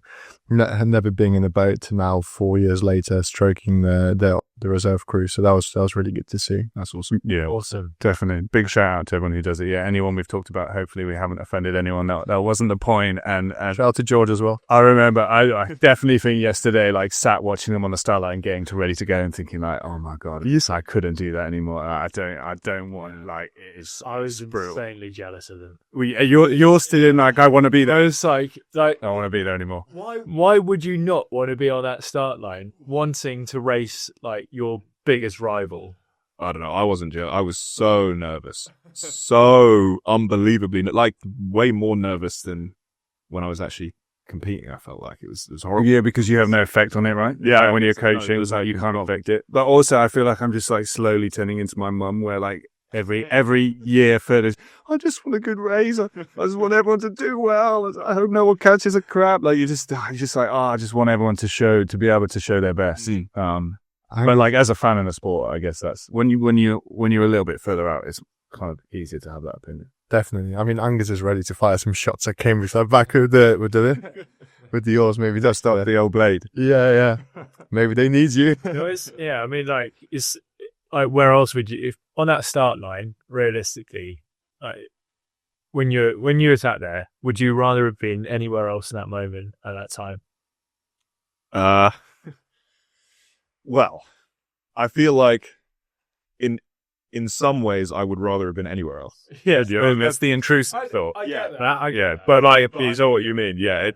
never being in a boat, to now 4 years later stroking the reserve crew. So that was really good to see. That's awesome. Yeah, awesome. Definitely. Big shout out to everyone who does it. Yeah, anyone we've talked about, hopefully we haven't offended anyone. That wasn't the point. And shout out to George as well. I remember, I definitely think yesterday, like sat watching them on the start line, getting ready to go and thinking like, oh my God, I couldn't do that anymore. I don't want, like, I was insanely jealous of them. You're still in like, I want to be there. I was like, I don't want to be there anymore. Why would you not want to be on that start line, wanting to race like your biggest rival? I don't know. I wasn't jealous. I was so nervous, so unbelievably, like way more nervous than when I was actually competing. I felt like it was horrible. Yeah, because you have no effect on it, right? Yeah, like when you're coaching, you can't affect it. But also, I feel like I'm just like slowly turning into my mum, where like every year further, I just want a good race. I just want everyone to do well. I hope no one catches a crap. Like you're just like, I just want everyone to be able to show their best. But like as a fan in the sport, I guess that's when you're a little bit further out, it's kind of easier to have that opinion. Definitely. I mean, Angus is ready to fire some shots at Cambridge. Like back with the yours, maybe that's not the old blade. Yeah. Maybe they need you. I mean, like it's like, where else would you, if on that start line, realistically, like when you were sat there, would you rather have been anywhere else in that moment at that time? Well, I feel like in some ways I would rather have been anywhere else. Yeah, That's the intrusive thought. I get that. But like, is that what you mean? Yeah.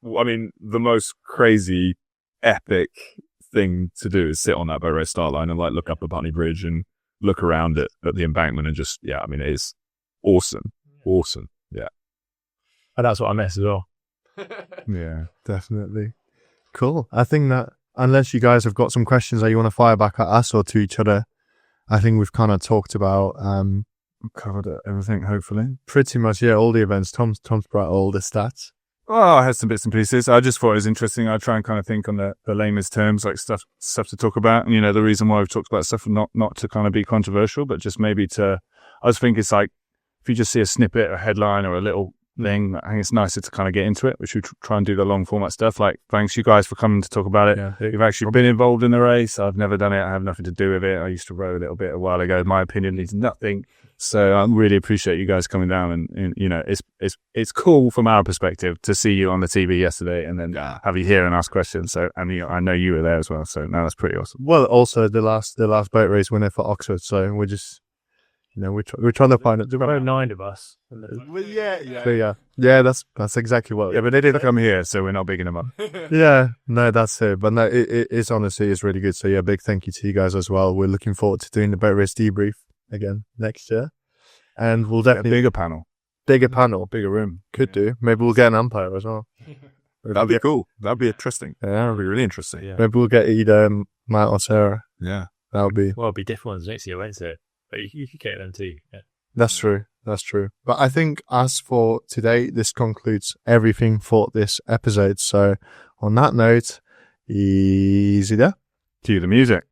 I mean, the most crazy, epic thing to do is sit on that boat race start line and like look up a Putney Bridge and look around it at the embankment and just, I mean, it is awesome. Awesome. Yeah. And that's what I miss as well. Yeah, definitely. Cool. I think that unless you guys have got some questions that you want to fire back at us or to each other, I think we've kind of talked about Covered everything, hopefully. pretty much all the events. Tom's brought all the stats. Oh, I had some bits and pieces. I just thought it was interesting. I try and kind of think on the lamest terms, like stuff to talk about. And, the reason why we've talked about stuff, not to kind of be controversial, but just maybe to, I just think it's like, if you just see a snippet, a headline or a little thing, I think it's nicer to kind of get into it. We should try and do the long format stuff. Like, thanks you guys for coming to talk about it. Yeah. You've actually been involved in the race. I've never done it. I have nothing to do with it. I used to row a little bit a while ago. My opinion means nothing. So I really appreciate you guys coming down and it's cool from our perspective to see you on the TV yesterday and then have you here and ask questions. So, and I know you were there as well. So no, that's pretty awesome. Well, also the last boat race winner for Oxford. So we're just, we're trying to find it. There were 9 of us. So that's exactly what. Yeah, but they didn't come here, so we're not bigging them up. Yeah, no, that's it. But no, it's honestly, it's really good. So yeah, big thank you to you guys as well. We're looking forward to doing the boat race debrief again next year. And we'll definitely bigger panel, bigger room. Could do. Maybe we'll get an umpire as well. That'd be cool. That'd be interesting. Yeah, That'd be really interesting. Yeah. maybe we'll get either Matt or Sarah. Yeah. That would be. Well, it'll be different ones next year, won't it? But you could get them too. Yeah. That's true. But I think as for today, this concludes everything for this episode. So on that note, easy there. Cue the music.